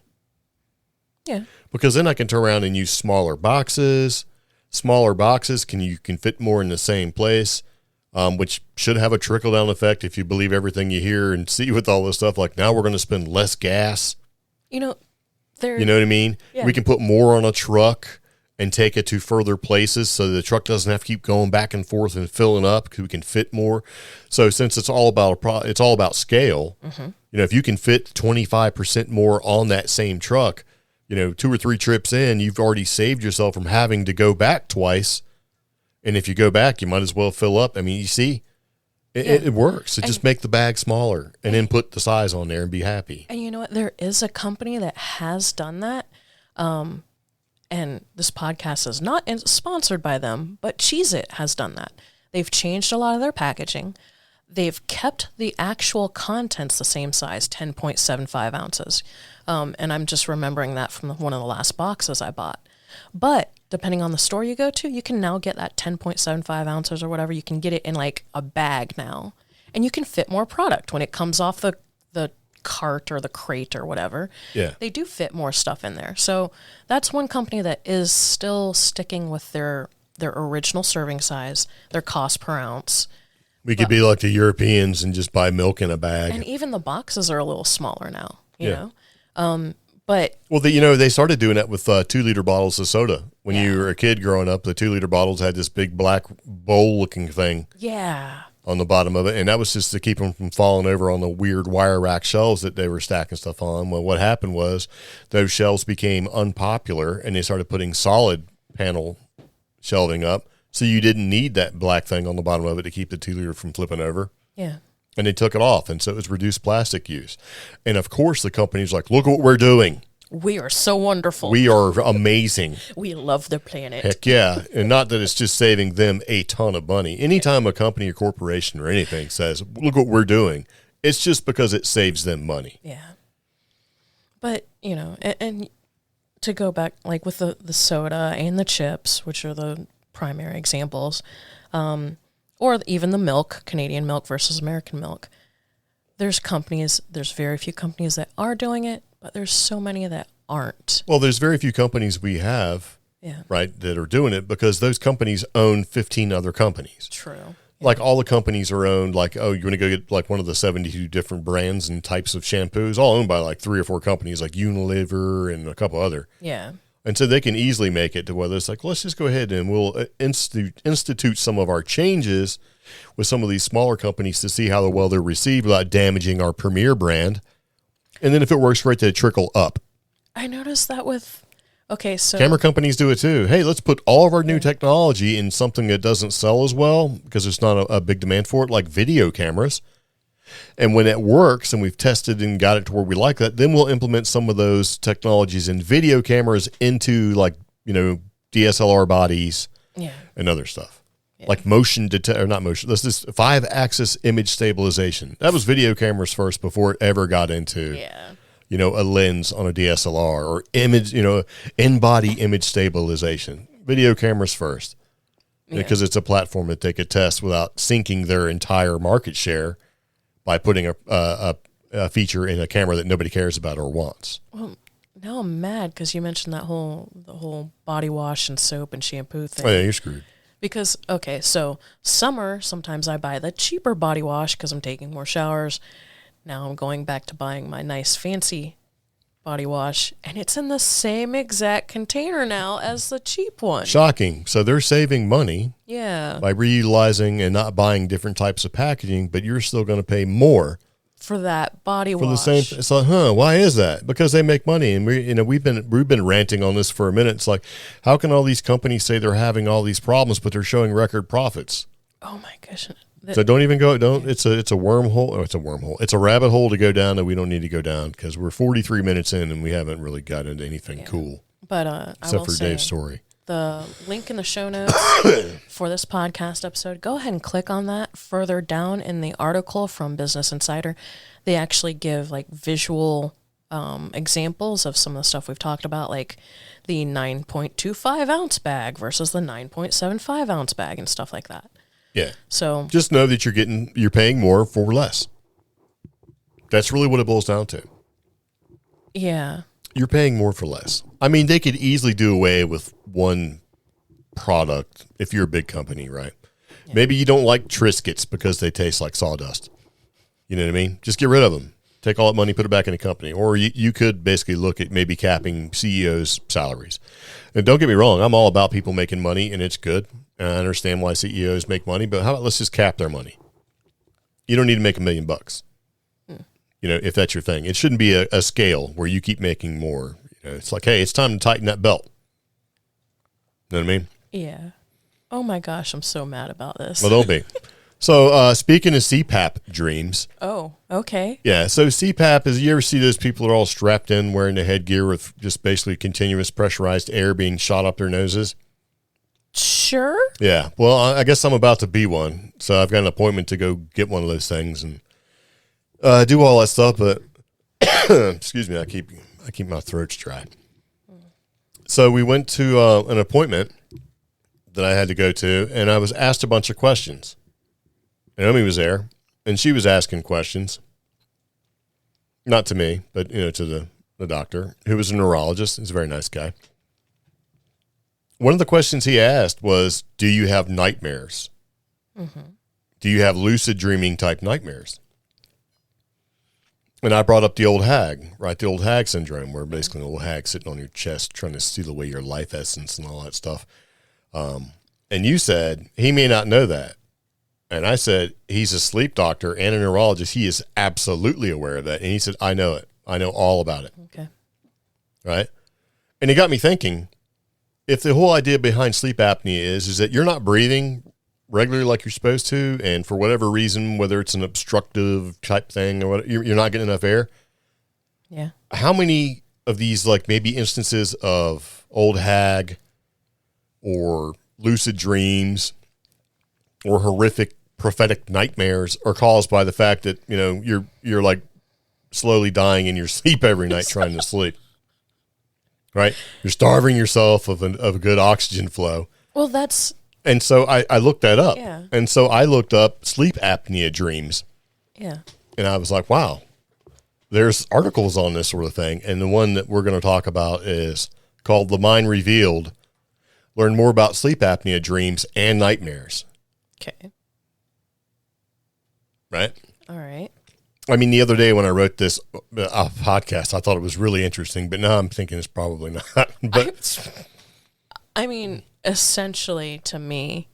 Yeah. Because then I can turn around and use smaller boxes. Smaller boxes can fit more in the same place, which should have a trickle-down effect if you believe everything you hear and see with all this stuff. Like now we're going to spend less gas. You know what I mean? Yeah. We can put more on a truck and take it to further places so the truck doesn't have to keep going back and forth and filling up because we can fit more. So since it's all about scale, if you can fit 25% more on that same truck, 2 or 3 trips in, you've already saved yourself from having to go back twice. And if you go back, you might as well fill up. I mean, you see, it works. Just make the bag smaller and then put the size on there and be happy. And you know what? There is a company that has done that. And this podcast is not sponsored by them, but Cheez-It has done that. They've changed a lot of their packaging. They've kept the actual contents the same size, 10.75 ounces. And I'm just remembering that from one of the last boxes I bought. But depending on the store you go to, you can now get that 10.75 ounces or whatever. You can get it in like a bag now. And you can fit more product when it comes off the cart or the crate or whatever. Yeah. They do fit more stuff in there. So that's one company that is still sticking with their original serving size, their cost per ounce. We could be like the Europeans and just buy milk in a bag. And even the boxes are a little smaller now, you know? But well, they started doing that with 2-liter bottles of soda. When you were a kid growing up, the 2-liter bottles had this big black bowl looking thing. Yeah. on the bottom of it, and that was just to keep them from falling over on the weird wire rack shelves that they were stacking stuff on. Well, what happened was those shelves became unpopular, and they started putting solid panel shelving up, so you didn't need that black thing on the bottom of it to keep the 2-liter from flipping over. Yeah. And they took it off, and so it was reduced plastic use. And, of course, the company's like, look what we're doing. We are so wonderful. We are amazing. We love the planet. Heck yeah. And not that it's just saving them a ton of money. Anytime a company or corporation or anything says, look what we're doing, it's just because it saves them money. Yeah. But, you know, and to go back, like with the soda and the chips, which are the primary examples, or even the milk, Canadian milk versus American milk, there's very few companies that are doing it, but there's so many that aren't. Well, there's very few companies we have, right, that are doing it because those companies own 15 other companies. True. Yeah. Like all the companies are owned, like, oh, you want to go get like one of the 72 different brands and types of shampoos, all owned by like 3 or 4 companies like Unilever and a couple other. Yeah. And so they can easily make it to whether it's like, let's just go ahead and we'll institute some of our changes with some of these smaller companies to see how well they're received without damaging our premier brand. And then if it works right, they trickle up. I noticed that with, so camera companies do it too. Hey, let's put all of our new technology in something that doesn't sell as well because there's not a big demand for it, like video cameras. And when it works and we've tested and got it to where we like that, then we'll implement some of those technologies in video cameras into like, you know, DSLR bodies and other stuff. Yeah. Like motion detect, or not motion. This is 5-axis image stabilization. That was video cameras first before it ever got into, you know, a lens on a DSLR or image, you know, in-body image stabilization. Video cameras first, because it's a platform that they could test without sinking their entire market share by putting a feature in a camera that nobody cares about or wants. Well, now I'm mad because you mentioned the whole body wash and soap and shampoo thing. Oh yeah, you're screwed. Because, so summer, sometimes I buy the cheaper body wash because I'm taking more showers. Now I'm going back to buying my nice fancy body wash, and it's in the same exact container now as the cheap one. Shocking. So they're saving money by reutilizing and not buying different types of packaging, but you're still going to pay more for that body wash. For the same, it's like, why is that? Because they make money, and we've been ranting on this for a minute. It's like, how can all these companies say they're having all these problems, but they're showing record profits? Oh my gosh! So don't even go. It's a wormhole. Oh, it's a wormhole. It's a rabbit hole to go down that we don't need to go down because we're 43 minutes in and we haven't really got into anything cool. But except for Dave's story. The link in the show notes for this podcast episode, go ahead and click on that. Further down in the article from Business Insider, they actually give like visual examples of some of the stuff we've talked about, like the 9.25 ounce bag versus the 9.75 ounce bag and stuff like that. Yeah. So just know that you're paying more for less. That's really what it boils down to. Yeah. You're paying more for less. I mean, they could easily do away with one product if you're a big company, right? Yeah. Maybe you don't like Triscuits because they taste like sawdust. You know what I mean? Just get rid of them. Take all that money, put it back in the company. Or you could basically look at maybe capping CEOs' salaries. And don't get me wrong, I'm all about people making money, and it's good. And I understand why CEOs make money, but how about let's just cap their money? You don't need to make $1 million. You know, if that's your thing. It shouldn't be a scale where you keep making more. You know, it's like, hey, it's time to tighten that belt. You know what I mean? Yeah. Oh my gosh, I'm so mad about this. Well, don't be. So speaking of CPAP dreams. Oh, okay. Yeah, so CPAP is, you ever see those people that are all strapped in wearing the headgear with just basically continuous pressurized air being shot up their noses? Sure. Yeah. Well, I guess I'm about to be one. So I've got an appointment to go get one of those things and do all that stuff, but excuse me, I keep my throats dry. So we went to an appointment that I had to go to, and I was asked a bunch of questions. And Omi was there, and she was asking questions. Not to me, but to the doctor, who was a neurologist. He's a very nice guy. One of the questions he asked was, do you have nightmares? Mm-hmm. Do you have lucid dreaming type nightmares? And I brought up the old hag, right? The old hag syndrome, where basically an old hag sitting on your chest trying to steal away your life essence and all that stuff. And you said, he may not know that. And I said, he's a sleep doctor and a neurologist. He is absolutely aware of that. And he said, I know it. I know all about it. Okay. Right? And it got me thinking, if the whole idea behind sleep apnea is that you're not breathing regularly like you're supposed to, and for whatever reason, whether it's an obstructive type thing or what, you're not getting enough air. Yeah. How many of these, like maybe instances of old hag or lucid dreams or horrific prophetic nightmares are caused by the fact that, you know, you're like slowly dying in your sleep every night trying to sleep, right? You're starving yourself of a good oxygen flow. Well, and so I looked that up. Yeah. And so I looked up sleep apnea dreams. Yeah. And I was like, wow, there's articles on this sort of thing. And the one that we're going to talk about is called The Mind Revealed. Learn more about sleep apnea dreams and nightmares. Okay. Right? All right. I mean, the other day when I wrote this podcast, I thought it was really interesting, but now I'm thinking it's probably not. But I mean, essentially to me,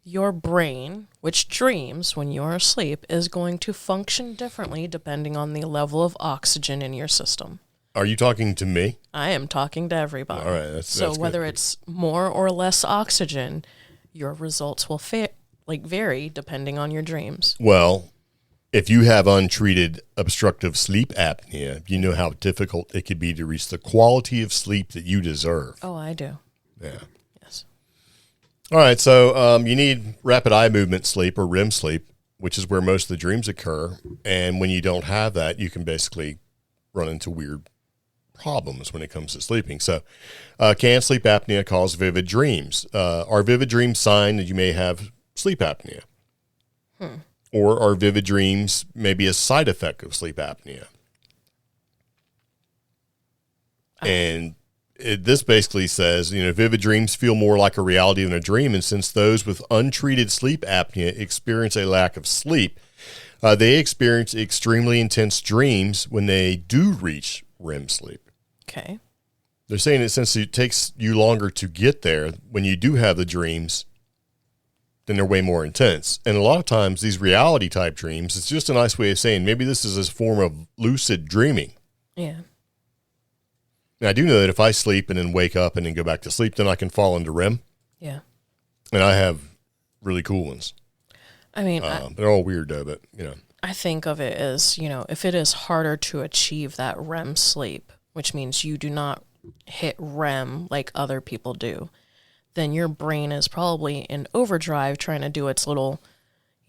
your brain, which dreams when you're asleep, is going to function differently depending on the level of oxygen in your system. Are you talking to me? I am talking to everybody. All right. That's whether good. it's more or less oxygen, your results will vary depending on your dreams. Well, if you have untreated obstructive sleep apnea, you know how difficult it could be to reach the quality of sleep that you deserve. Oh, I do. Yeah. Yes. All right. So you need rapid eye movement sleep or REM sleep, which is where most of the dreams occur. And when you don't have that, you can basically run into weird problems when it comes to sleeping. So can sleep apnea cause vivid dreams? Are vivid dreams sign that you may have sleep apnea? Or are vivid dreams maybe a side effect of sleep apnea? And this basically says, you know, vivid dreams feel more like a reality than a dream. And since those with untreated sleep apnea experience a lack of sleep, they experience extremely intense dreams when they do reach REM sleep. Okay. They're saying that since it takes you longer to get there, when you do have the dreams, then they're way more intense. And a lot of times these reality type dreams, it's just a nice way of saying maybe this is a form of lucid dreaming. Yeah. And I do know that if I sleep and then wake up and then go back to sleep, then I can fall into REM. Yeah. And I have really cool ones. I mean, they're all weird though, but you know. I think of it as, you know, if it is harder to achieve that REM sleep, which means you do not hit REM like other people do, then your brain is probably in overdrive trying to do its little,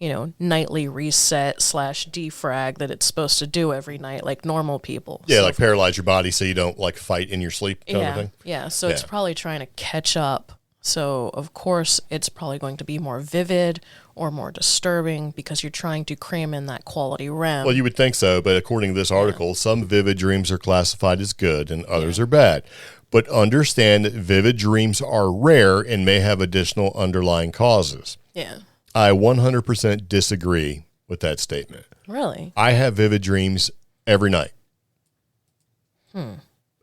you know, nightly reset / defrag that it's supposed to do every night like normal people. Yeah, so like paralyze your body so you don't like fight in your sleep kind of thing. Yeah, so it's probably trying to catch up. So, of course, it's probably going to be more vivid or more disturbing because you're trying to cram in that quality REM. Well, you would think so, but according to this article, some vivid dreams are classified as good and others are bad. But understand that vivid dreams are rare and may have additional underlying causes. Yeah. I 100% disagree with that statement. Really? I have vivid dreams every night.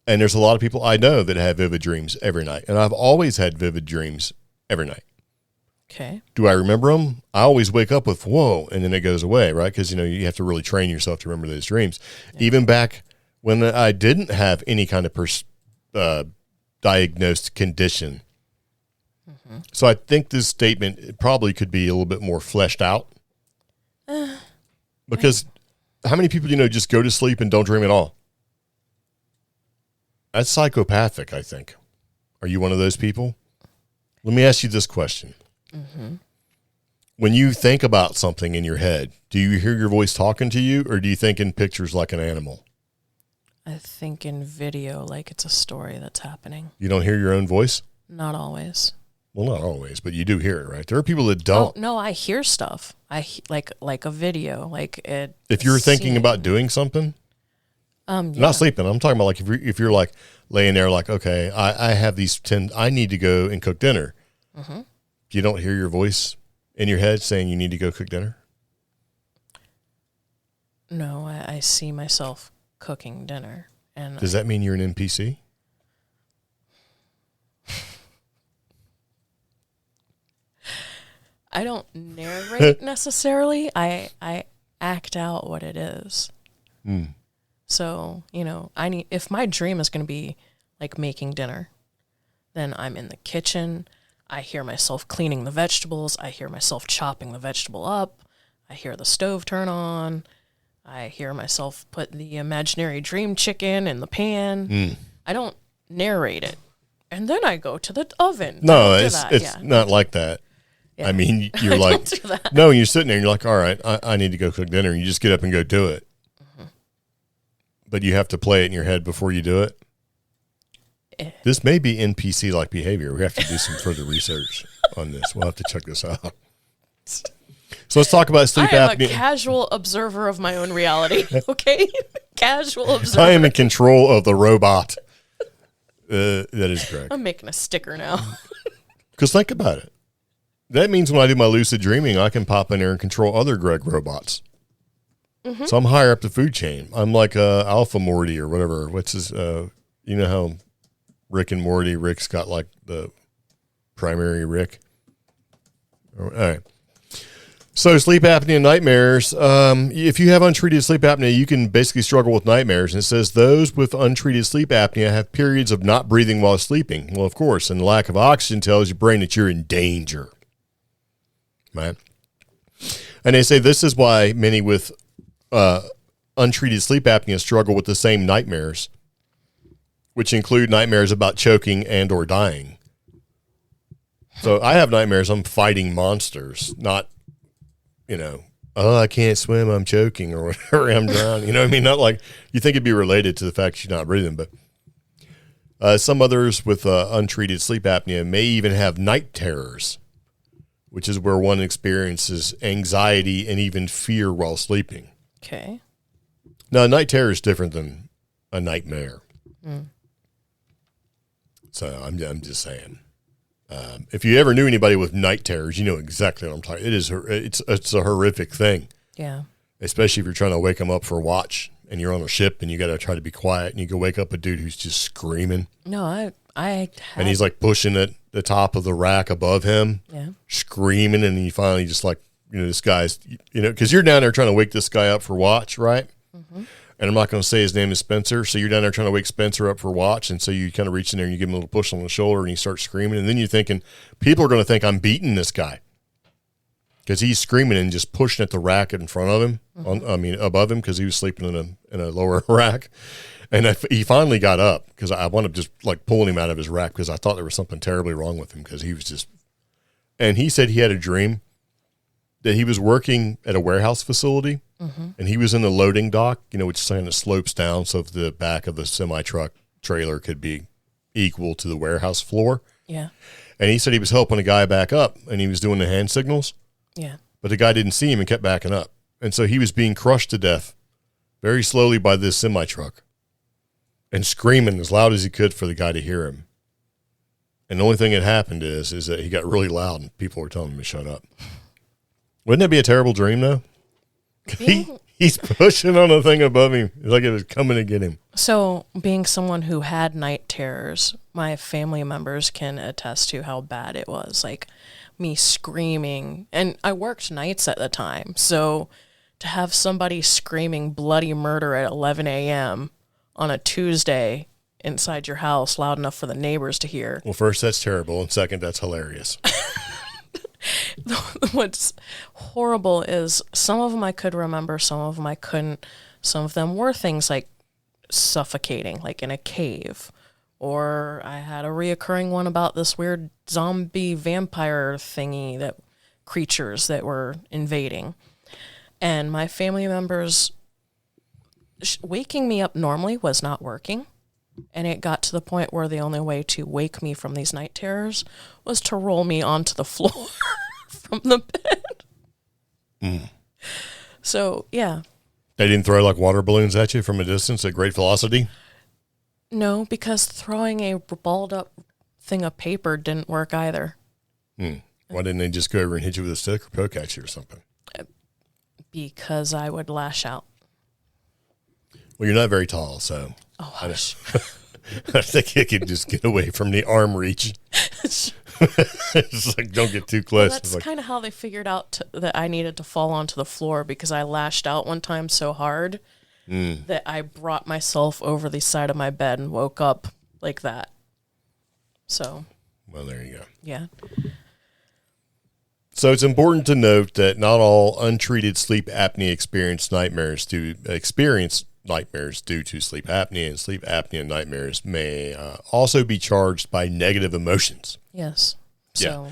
And there's a lot of people I know that have vivid dreams every night. And I've always had vivid dreams every night. Okay. Do I remember them? I always wake up with, whoa, and then it goes away, right? Because, you know, you have to really train yourself to remember those dreams. Yeah. Even back when I didn't have any kind of diagnosed condition. Mm-hmm. So I think this statement probably could be a little bit more fleshed out. Because how many people, you know, just go to sleep and don't dream at all? That's psychopathic, I think. Are you one of those people? Let me ask you this question. Mm-hmm. When you think about something in your head, do you hear your voice talking to you, or do you think in pictures like an animal? I think in video like it's a story that's happening. You don't hear your own voice? Not always. Well, not always, but you do hear it, right? There are people that don't. Oh, no, I hear stuff. Like a video, like it. If you're thinking about doing something, not sleeping. I'm talking about like if you're like laying there, like, okay, I have these 10. I need to go and cook dinner. Mm-hmm. You don't hear your voice in your head saying you need to go cook dinner. No, I see myself cooking dinner, and does that mean you're an NPC? I don't narrate necessarily. I act out what it is. So, if my dream is going to be like making dinner, then I'm in the kitchen. I hear myself cleaning the vegetables. I hear myself chopping the vegetable up. I hear the stove turn on. I hear myself put the imaginary dream chicken in the pan. I don't narrate it. And then I go to the oven. No, it's not like that. Yeah. I mean, you're like, no, you're sitting there and you're like, all right, I need to go cook dinner. And you just get up and go do it. But you have to play it in your head before you do it. This may be NPC-like behavior. We have to do some further research on this. We'll have to check this out. So let's talk about sleep apnea. I am a casual observer of my own reality, okay? Casual observer. I am in control of the robot. That is correct. I'm making a sticker now. Because think about it. That means when I do my lucid dreaming, I can pop in there and control other Greg robots. So I'm higher up the food chain. I'm like Alpha Morty or whatever. What's his, you know how Rick and Morty, Rick's got like the primary Rick. All right. So sleep apnea and nightmares. If you have untreated sleep apnea, you can basically struggle with nightmares. And it says those with untreated sleep apnea have periods of not breathing while sleeping. Well, of course, and lack of oxygen tells your brain that you're in danger. Right? And they say this is why many with untreated sleep apnea struggle with the same nightmares, which include nightmares about choking and or dying. So I have nightmares I'm fighting monsters, not, I can't swim, I'm choking, or whatever, I'm drowning. You know what I mean? Not like you think it'd be related to the fact you're not breathing, but some others with untreated sleep apnea may even have night terrors, which is where one experiences anxiety and even fear while sleeping. Okay. Now, a night terror is different than a nightmare. So I'm just saying. If you ever knew anybody with night terrors, you know exactly what I'm talking. It's a horrific thing. Yeah. Especially if you're trying to wake them up for a watch and you're on a ship and you got to try to be quiet and you go wake up a dude who's just screaming. No, I and he's like pushing at the top of the rack above him, screaming, and you finally just like, this guy's, because you're down there trying to wake this guy up for watch, right? And I'm not going to say his name is Spencer. So you're down there trying to wake Spencer up for watch. And so you kind of reach in there and you give him a little push on the shoulder and he starts screaming. And then you're thinking, people are going to think I'm beating this guy because he's screaming and just pushing at the rack in front of him. Above him, because he was sleeping in a lower rack. And he finally got up because I wound up just like pulling him out of his rack because I thought there was something terribly wrong with him because he was just, and he said he had a dream that he was working at a warehouse facility. And he was in the loading dock, which is saying it slopes down so the back of the semi-truck trailer could be equal to the warehouse floor. Yeah. And he said he was helping a guy back up, and he was doing the hand signals. Yeah. But the guy didn't see him and kept backing up. And so he was being crushed to death very slowly by this semi-truck and screaming as loud as he could for the guy to hear him. And the only thing that happened is that he got really loud, and people were telling him to shut up. Wouldn't that be a terrible dream, though? He's pushing on a thing above him. It's like it was coming to get him. So, being someone who had night terrors, my family members can attest to how bad it was. Like, me screaming. And I worked nights at the time. So, to have somebody screaming bloody murder at 11 a.m. on a Tuesday inside your house loud enough for the neighbors to hear. Well, first, that's terrible. And second, that's hilarious. What's horrible is some of them I could remember, some of them I couldn't. Some of them were things like suffocating, like in a cave. Or I had a reoccurring one about this weird zombie vampire thingy, creatures that were invading. And my family members waking me up normally was not working. And it got to the point where the only way to wake me from these night terrors was to roll me onto the floor from the bed. So, yeah. They didn't throw like water balloons at you from a distance at great velocity? No, because throwing a balled up thing of paper didn't work either. Why didn't they just go over and hit you with a stick or poke at you or something? Because I would lash out. Well, you're not very tall, so... Oh, hush. I think you could just get away from the arm reach. It's like, don't get too close. Well, that's like, kind of how they figured out that I needed to fall onto the floor because I lashed out one time so hard that I brought myself over the side of my bed and woke up like that. So. Well, there you go. Yeah. So it's important to note that not all untreated sleep apnea experience nightmares due to sleep apnea, and sleep apnea nightmares may also be charged by negative emotions. Yes. So.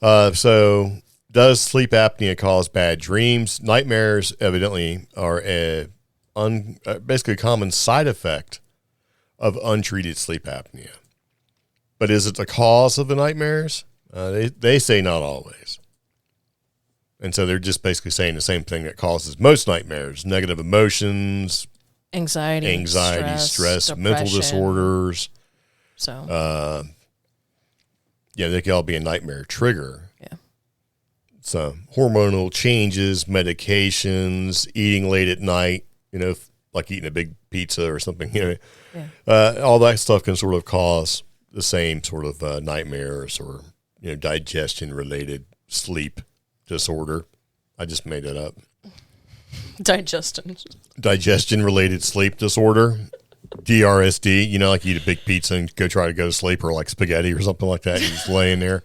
Yeah. So does sleep apnea cause bad dreams? Nightmares evidently are basically a common side effect of untreated sleep apnea. But is it the cause of the nightmares? They say not always. And so they're just basically saying the same thing that causes most nightmares: negative emotions, anxiety, stress, mental disorders. So, they can all be a nightmare trigger. Yeah. So hormonal changes, medications, eating late at night, like eating a big pizza or something, all that stuff can sort of cause the same sort of nightmares or, digestion-related sleep disorder. I just made it up. Digestion-related sleep disorder, DRSD. Like you eat a big pizza and go try to go to sleep, or like spaghetti or something like that. You're just laying there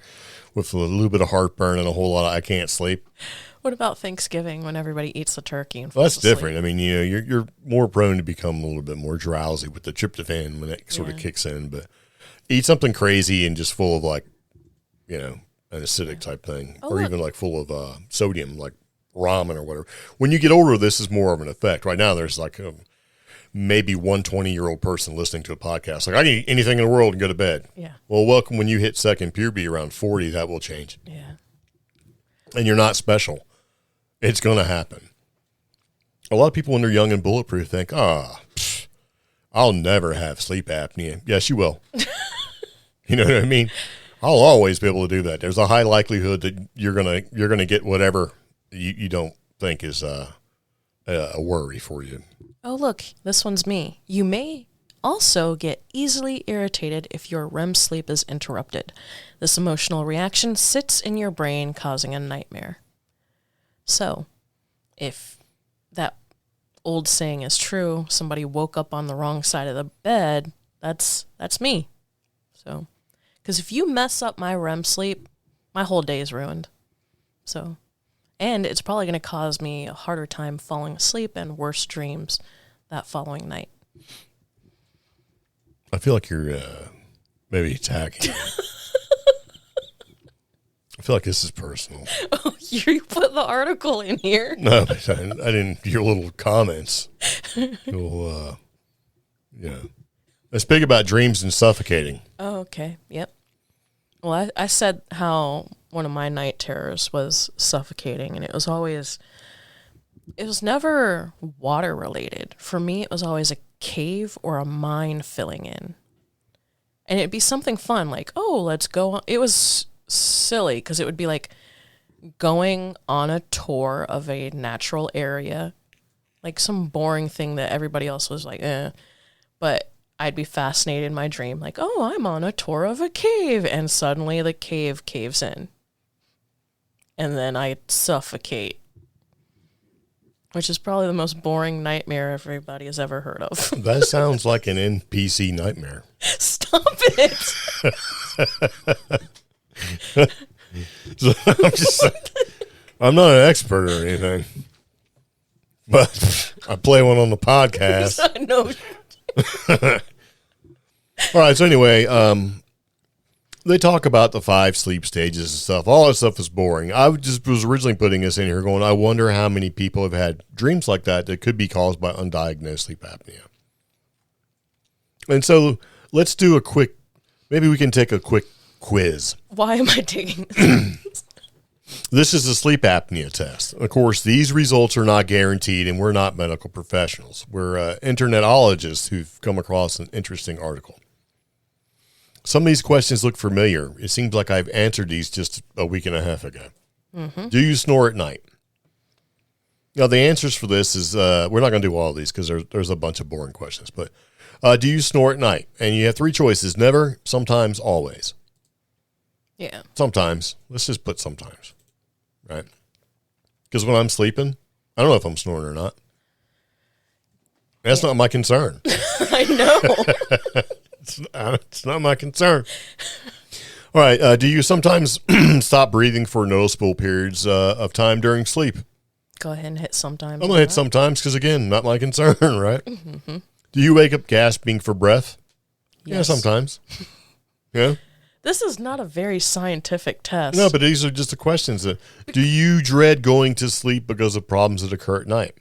with a little bit of heartburn and a whole lot of I can't sleep. What about Thanksgiving when everybody eats the turkey and Well, falls that's asleep? different. I mean, you're more prone to become a little bit more drowsy with the tryptophan when it sort of kicks in. But eat something crazy and just full of like, an acidic type thing, or even like full of sodium, like ramen or whatever. When you get older, this is more of an effect. Right now, there's like maybe one 20-year-old person listening to a podcast. Like, I can eat anything in the world and go to bed. Yeah. Well, welcome when you hit second puberty around 40, that will change. Yeah. And you're not special. It's going to happen. A lot of people, when they're young and bulletproof, think, I'll never have sleep apnea. Yes, you will. You know what I mean? I'll always be able to do that. There's a high likelihood that you're gonna get whatever you don't think is a worry for you. Oh, look, this one's me. You may also get easily irritated if your REM sleep is interrupted. This emotional reaction sits in your brain, causing a nightmare. So, if that old saying is true, somebody woke up on the wrong side of the bed, that's me. So, because if you mess up my REM sleep, my whole day is ruined. So, and it's probably going to cause me a harder time falling asleep and worse dreams that following night. I feel like you're maybe attacking me. I feel like this is personal. Oh, you put the article in here? No, I didn't. Your little comments. Let's speak about dreams and suffocating. Oh, okay. Yep. Well, I said how one of my night terrors was suffocating, and it was never water related. For me, it was always a cave or a mine filling in. And it'd be something fun, like, oh, let's go on. It was silly, because it would be like going on a tour of a natural area, like some boring thing that everybody else was like, but I'd be fascinated in my dream, like, oh, I'm on a tour of a cave, and suddenly the cave caves in. And then I'd suffocate, which is probably the most boring nightmare everybody has ever heard of. That sounds like an NPC nightmare. Stop it! So I'm not an expert or anything, but I play one on the podcast. No. All right. So anyway, they talk about the 5 sleep stages and stuff. All that stuff is boring. I was originally putting this in here going, I wonder how many people have had dreams like that could be caused by undiagnosed sleep apnea. And so let's do maybe we can take a quick quiz. Why am I taking this? This is a sleep apnea test. Of course, these results are not guaranteed, and we're not medical professionals. We're internetologists who've come across an interesting article. Some of these questions look familiar. It seems like I've answered these just a week and a half ago. Mm-hmm. Do you snore at night? Now, the answers for this is, we're not going to do all of these because there's a bunch of boring questions, but do you snore at night? And you have 3 choices: never, sometimes, always. Yeah. Sometimes. Let's just put sometimes. Right? Because when I'm sleeping, I don't know if I'm snoring or not. That's not my concern. I know. It's not my concern. All right. Do you sometimes stop breathing for noticeable periods of time during sleep? Go ahead and hit sometimes. I'm going to hit sometimes because, again, not my concern, right? Mm-hmm. Do you wake up gasping for breath? Yes. Yeah, sometimes. Yeah. This is not a very scientific test. No, but these are just the questions. Do you dread going to sleep because of problems that occur at night?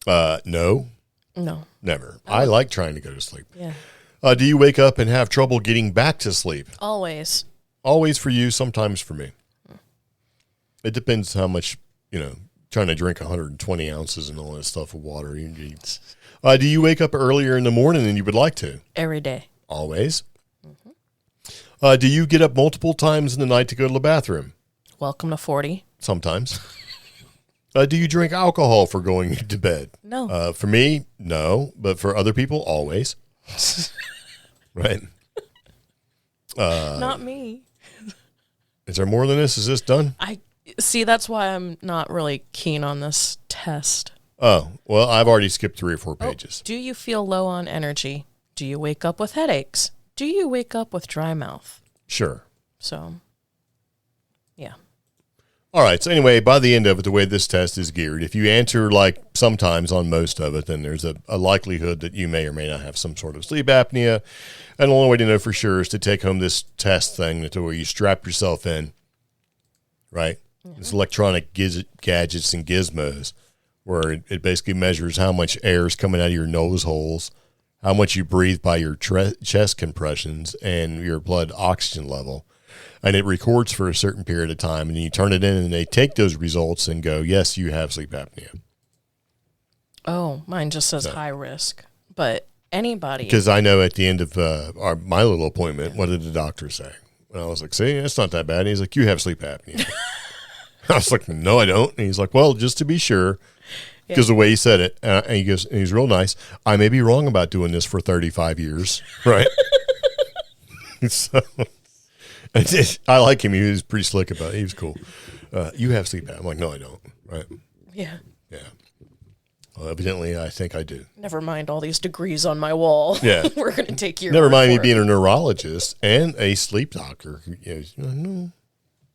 No. No. Never. I like trying to go to sleep. Yeah. Do you wake up and have trouble getting back to sleep? Always. Always for you, sometimes for me. It depends how much, trying to drink 120 ounces and all that stuff of water you need. Do you wake up earlier in the morning than you would like to? Every day. Always. Do you get up multiple times in the night to go to the bathroom? Welcome to 40. Sometimes. Do you drink alcohol for going to bed? No. For me, no. But for other people, always. Right? Not me. Is there more than this? Is this done? See, that's why I'm not really keen on this test. Oh, well, I've already skipped 3 or 4 pages. Do you feel low on energy? Do you wake up with headaches? Do you wake up with dry mouth? Sure. So, yeah. All right. So anyway, by the end of it, the way this test is geared, if you answer like sometimes on most of it, then there's a likelihood that you may or may not have some sort of sleep apnea. And the only way to know for sure is to take home this test thing where you strap yourself in, right? Mm-hmm. This electronic gadgets and gizmos where it basically measures how much air is coming out of your nose holes, how much you breathe by your chest compressions, and your blood oxygen level. And it records for a certain period of time, and you turn it in, and they take those results and go, yes, you have sleep apnea. Oh, mine just says high risk. But anybody... Because I know at the end of my little appointment, what did the doctor say? And I was like, see, it's not that bad. And he's like, you have sleep apnea. I was like, no, I don't. And he's like, well, just to be sure, because the way he said it, and he goes, and he's real nice, I may be wrong about doing this for 35 years, right? So... I like him. He was pretty slick about it. He was cool. You have sleep apnea. I'm like, no, I don't. Right? Yeah. Yeah. Well, evidently, I think I do. Never mind all these degrees on my wall. Yeah. We're going to take your Never mind me for it. being a neurologist and a sleep doctor. No.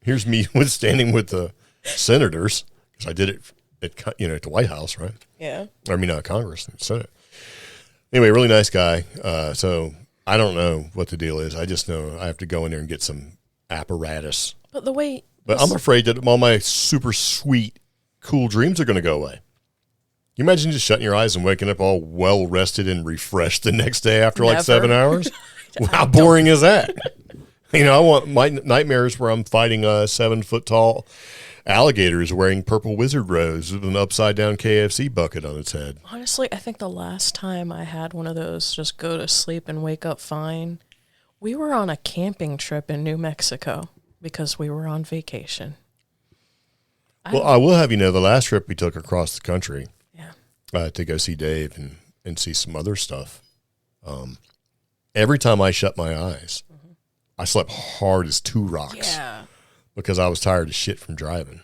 Here's me standing with the senators, because I did it at the White House, right? Yeah. I mean, Congress and Senate. Anyway, really nice guy. So... I don't know what the deal is. I just know I have to go in there and get some apparatus. But I'm afraid that all my super sweet, cool dreams are going to go away. You imagine just shutting your eyes and waking up all well rested and refreshed the next day after like 7 hours? How boring is that? I want my nightmares where I'm fighting 7-foot tall alligators wearing purple wizard robes with an upside down KFC bucket on its head. Honestly, I think the last time I had one of those just go to sleep and wake up fine, we were on a camping trip in New Mexico because we were on vacation. Well, I will have you know, the last trip we took across the country to go see Dave and see some other stuff, every time I shut my eyes, I slept hard as 2 rocks. Yeah. Because I was tired of shit from driving.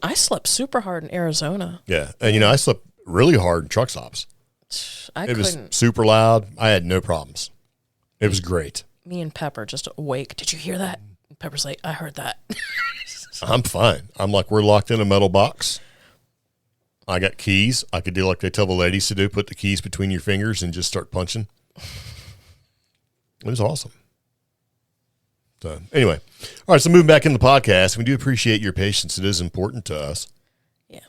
I slept super hard in Arizona. Yeah. And, I slept really hard in truck stops. It was super loud. I had no problems. It was great. Me and Pepper just awake. Did you hear that? Pepper's like, I heard that. I'm fine. I'm like, we're locked in a metal box. I got keys. I could do like they tell the ladies to do, put the keys between your fingers and just start punching. It was awesome. So anyway, all right, so moving back into the podcast, we do appreciate your patience. It is important to us. Yeah.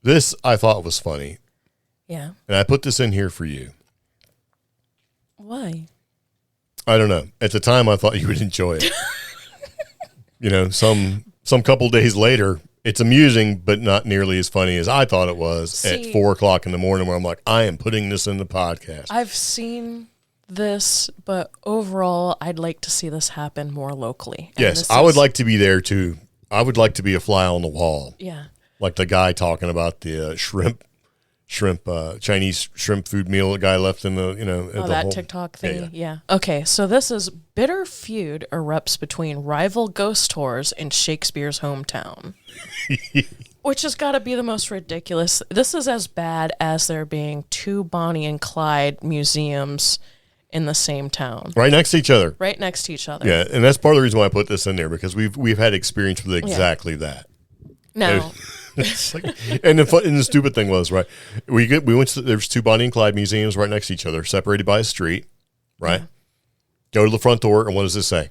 This I thought was funny. Yeah. And I put this in here for you. Why? I don't know. At the time, I thought you would enjoy it. Some couple days later, it's amusing, but not nearly as funny as I thought it was at 4:00 in the morning, where I'm like, I am putting this in the podcast. I've seen this, but overall, I'd like to see this happen more locally. Yes, I would like to be there too. I would like to be a fly on the wall. Yeah. Like the guy talking about the shrimp Chinese shrimp food meal a guy left in the, that TikTok thing. Yeah. Okay, so this is bitter feud erupts between rival ghost tours in Shakespeare's hometown. Which has got to be the most ridiculous. This is as bad as there being 2 Bonnie and Clyde museums in the same town. Right next to each other. Right next to each other. Yeah, and that's part of the reason why I put this in there, because we've had experience with exactly that. No. And the stupid thing was, right, we went to, there's 2 Bonnie and Clyde museums right next to each other, separated by a street, right? Yeah. Go to the front door, and what does this say?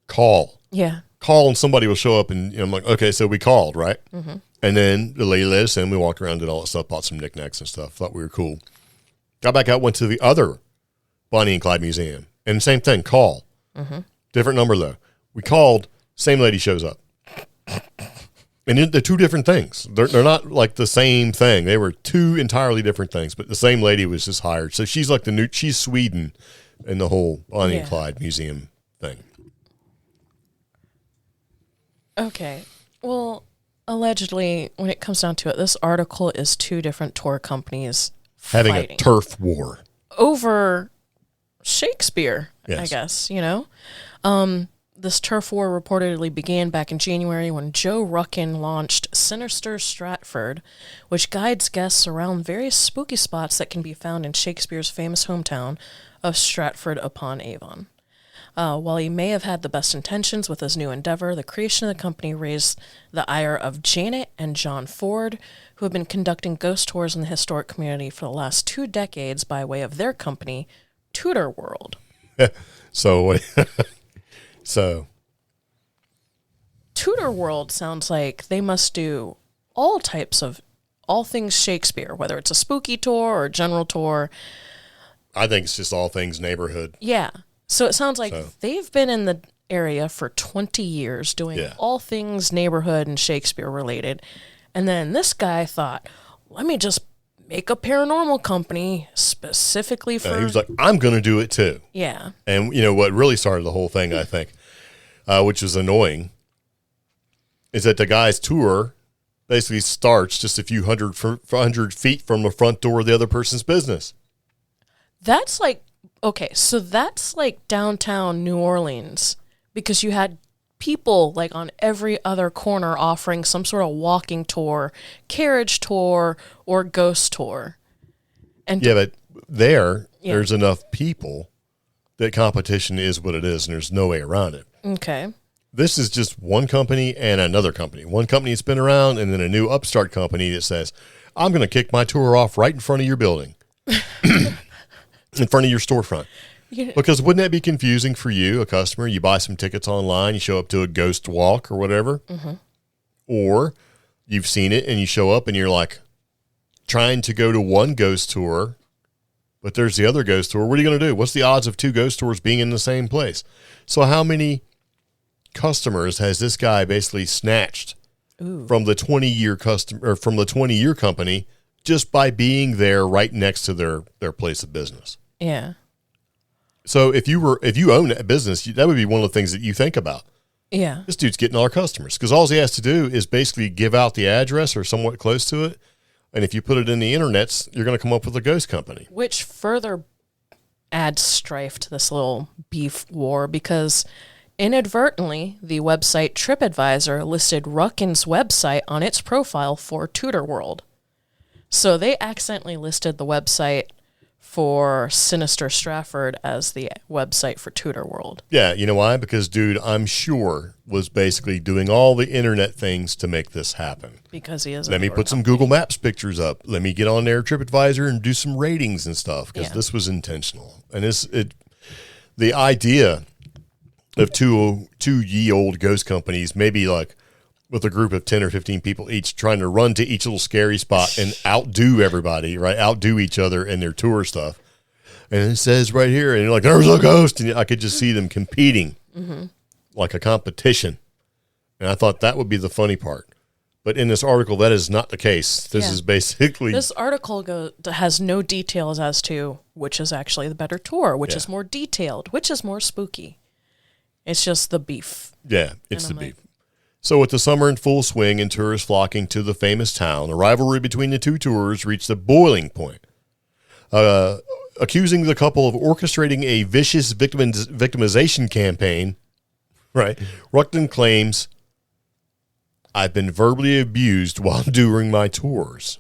Call. Yeah. Call, and somebody will show up, and I'm like, okay, so we called, right? Mm-hmm. And then the lady let us in. We walked around, did all that stuff, bought some knickknacks and stuff. Thought we were cool. Got back out, went to the other Bonnie and Clyde museum, and same thing. Call. Mm-hmm. Different number though. We called. Same lady shows up. And they're 2 different things. They're not like the same thing. They were 2 entirely different things. But the same lady was just hired. So she's like she's Sweden in the whole Bonnie and Clyde museum thing. Okay. Well, allegedly, when it comes down to it, this article is 2 different tour companies having fighting a turf war over Shakespeare, yes. I guess, This turf war reportedly began back in January when Joe Ruckin launched Sinister Stratford, which guides guests around various spooky spots that can be found in Shakespeare's famous hometown of Stratford-upon-Avon. While he may have had the best intentions with his new endeavor, the creation of the company raised the ire of Janet and John Ford, who have been conducting ghost tours in the historic community for the last 2 decades by way of their company, Tudor World. So Tudor World sounds like they must do all things Shakespeare, whether it's a spooky tour or a general tour. I think it's just all things neighborhood. Yeah. So it sounds like they've been in the area for 20 years doing all things neighborhood and Shakespeare related. And then this guy thought, let me just make a paranormal company specifically for... he was like, I'm going to do it too. Yeah. And what really started the whole thing, I think, which was annoying, is that the guy's tour basically starts just a few hundred feet from the front door of the other person's business. That's like, okay, so that's like downtown New Orleans, because you had people like on every other corner offering some sort of walking tour, carriage tour, or ghost tour. And but there's enough people that competition is what it is, and there's no way around it. Okay. This is just one company and another company. One company that's been around, and then a new upstart company that says, I'm going to kick my tour off right in front of your building, in front of your storefront. Because wouldn't that be confusing for you, a customer? You buy some tickets online, you show up to a ghost walk or whatever, or you've seen it and you show up and you're like trying to go to one ghost tour, but there's the other ghost tour. What are you going to do? What's the odds of 2 ghost tours being in the same place? So how many customers has this guy basically snatched from the 20-year customer, or from the 20-year company, just by being there right next to their place of business? Yeah. So if you own a business, that would be one of the things that you think about. Yeah. This dude's getting all our customers, because all he has to do is basically give out the address or somewhat close to it. And if you put it in the internets, you're going to come up with a ghost company. Which further adds strife to this little beef war, because inadvertently, the website TripAdvisor listed Ruckin's website on its profile for Tudor World. So they accidentally listed the website for Sinister Stratford as the website for Tudor World. Yeah, you know why? Because dude, I'm sure, was basically doing all the internet things to make this happen. Because he is. Let me put some Google Maps pictures up. Let me get on there, TripAdvisor, and do some ratings and stuff, because this was intentional. And the idea of two ye old ghost companies, maybe like with a group of 10 or 15 people each, trying to run to each little scary spot and outdo everybody, right? Outdo each other in their tour stuff. And it says right here, and you're like, there's a ghost. And I could just see them competing like a competition. And I thought that would be the funny part. But in this article, that is not the case. This is basically... This article has no details as to which is actually the better tour, which is more detailed, which is more spooky. It's just the beef. Yeah, it's the beef. So with the summer in full swing and tourists flocking to the famous town, the rivalry between the two tours reached a boiling point. Accusing the couple of orchestrating a vicious victimization campaign, right? Ruckton claims, "I've been verbally abused while during my tours,"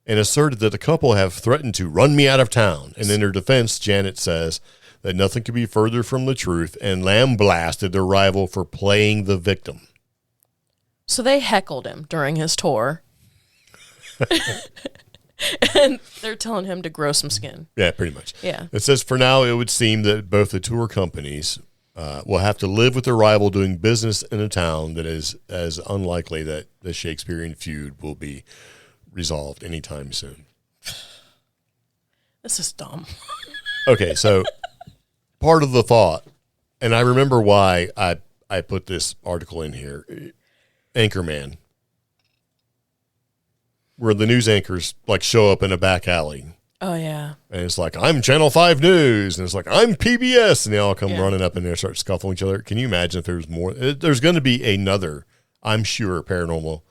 and asserted that the couple have threatened to run me out of town. And in their defense, Janet says that nothing could be further from the truth and lambasted their rival for playing the victim. So they heckled him during his tour. And they're telling him to grow some skin. Yeah, pretty much. Yeah. It says, for now, it would seem that both the tour companies will have to live with their rival doing business in a town that is as unlikely that the Shakespearean feud will be resolved anytime soon. This is dumb. Okay, so part of the thought, and I remember why I put this article in here, Anchorman, where the news anchors like show up in a back alley. Oh, yeah. And it's like, I'm Channel 5 News. And it's like, I'm PBS. And they all come running up in there, start scuffling each other. Can you imagine if there's more? There's going to be another, I'm sure, paranormal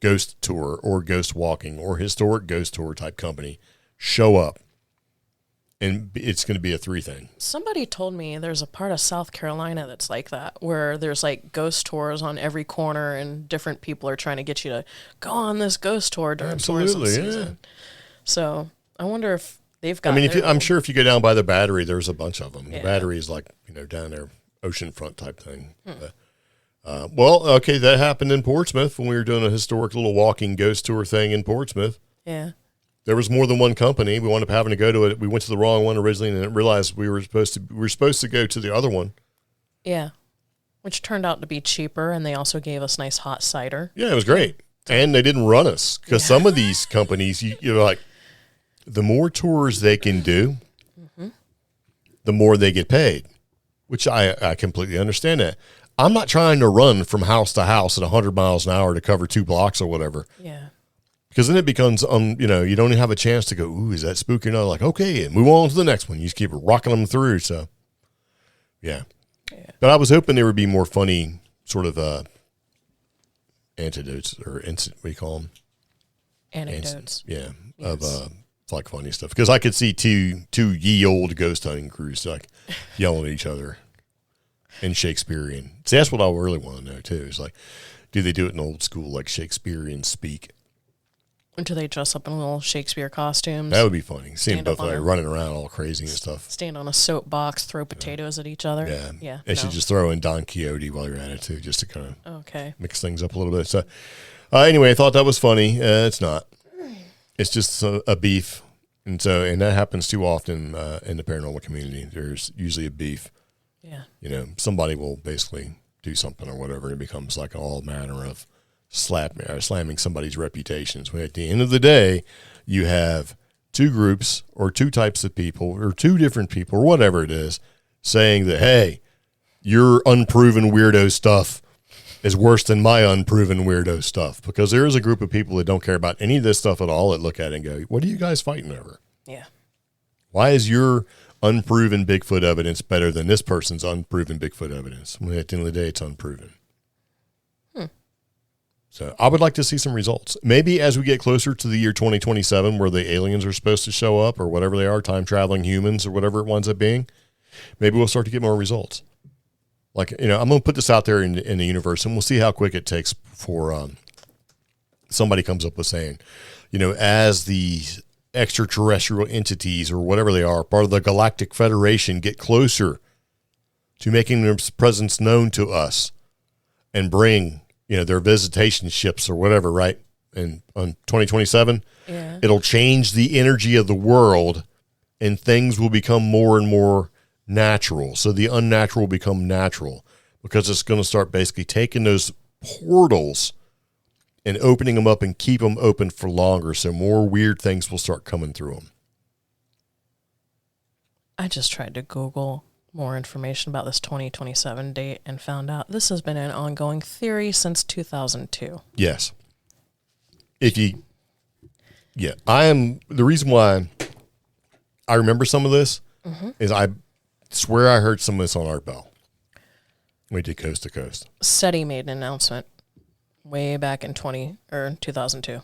ghost tour or ghost walking or historic ghost tour type company show up. And it's going to be a 3 thing. Somebody told me there's a part of South Carolina that's like that, where there's like ghost tours on every corner and different people are trying to get you to go on this ghost tour during tourism season. So I wonder if they've got. I mean, I'm sure if you go down by the Battery, there's a bunch of them. Yeah. The Battery is like, down there, oceanfront type thing. Well, okay, that happened in Portsmouth when we were doing a historic little walking ghost tour thing in Portsmouth. Yeah. There was more than one company. We wound up having to go to it. We went to the wrong one originally, and then realized we were supposed to go to the other one. Yeah, which turned out to be cheaper, and they also gave us nice hot cider. Yeah, it was great, and they didn't run us because some of these companies, you're like, the more tours they can do, the more they get paid, which I completely understand that. I'm not trying to run from house to house at 100 miles an hour to cover 2 blocks or whatever. Yeah. Because then it becomes, you don't even have a chance to go, ooh, is that spooky? No, like, okay, and move on to the next one. You just keep rocking them through. So, yeah. But I was hoping there would be more funny sort of antidotes or what do you call them? Anecdotes. Yes. Of like funny stuff. Because I could see two ye old ghost hunting crews like yelling at each other in Shakespearean. See, that's what I really want to know too. Is like, do they do it in old school like Shakespearean speak? Do they dress up in little Shakespeare costumes? That would be funny. See them both like a, running around all crazy and stuff. Stand on a soapbox, throw potatoes at each other. Yeah. Yeah. They should just throw in Don Quixote while you're at it too, just to kind of mix things up a little bit. So anyway, I thought that was funny. It's not. It's just a beef. And that happens too often in the paranormal community. There's usually a beef. Yeah. Somebody will basically do something or whatever. And it becomes like all manner of slamming somebody's reputations. When at the end of the day, you have 2 groups or 2 types of people or 2 different people or whatever it is saying that, hey, your unproven weirdo stuff is worse than my unproven weirdo stuff. Because there is a group of people that don't care about any of this stuff at all that look at it and go, what are you guys fighting over? Yeah. Why is your unproven Bigfoot evidence better than this person's unproven Bigfoot evidence? When at the end of the day, it's unproven. So I would like to see some results. Maybe as we get closer to the year 2027, where the aliens are supposed to show up or whatever they are, time-traveling humans or whatever it winds up being, maybe we'll start to get more results. Like, I'm going to put this out there in the universe, and we'll see how quick it takes for somebody comes up with saying, as the extraterrestrial entities or whatever they are, part of the Galactic Federation, get closer to making their presence known to us and bring their visitation ships or whatever, right? And on 2027, it'll change the energy of the world and things will become more and more natural. So the unnatural will become natural because it's going to start basically taking those portals and opening them up and keep them open for longer. So more weird things will start coming through them. I just tried to Google more information about this 2027 date and found out this has been an ongoing theory since 2002. Yes. The reason why I remember some of this is I swear I heard some of this on Art Bell. We did Coast to Coast. SETI made an announcement way back in 2002.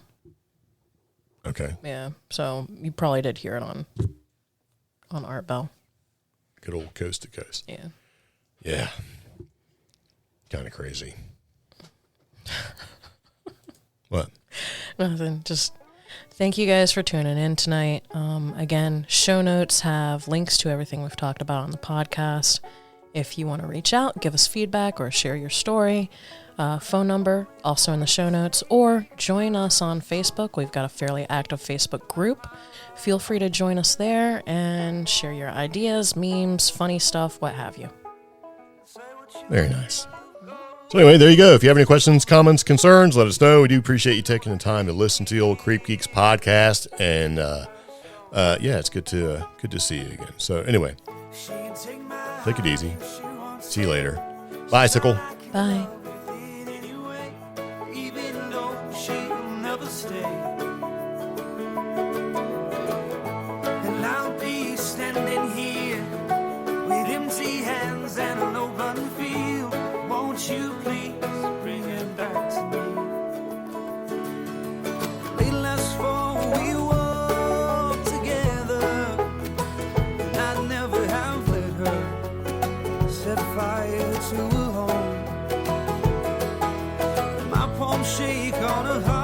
Okay. Yeah, so you probably did hear it on Art Bell. Good old Coast to Coast. Yeah. Yeah. Kind of crazy. What? Nothing. Just thank you guys for tuning in tonight. Again, show notes have links to everything we've talked about on the podcast. If you want to reach out, give us feedback, or share your story, phone number also in the show notes, or join us on Facebook. We've got a fairly active Facebook group. Feel free to join us there and share your ideas, memes, funny stuff, what have you. Very nice. So anyway, there you go. If you have any questions, comments, concerns, let us know. We do appreciate you taking the time to listen to the old CreepGeeks podcast. And yeah, it's good to see you again. So anyway, take it easy. See you later. Bicycle. Bye. And I'll be standing here with empty hands and an open field. Won't you please bring it back to me? Late last fall we walked together, and I'd never have let her set fire to a home. My palms shake on a heart.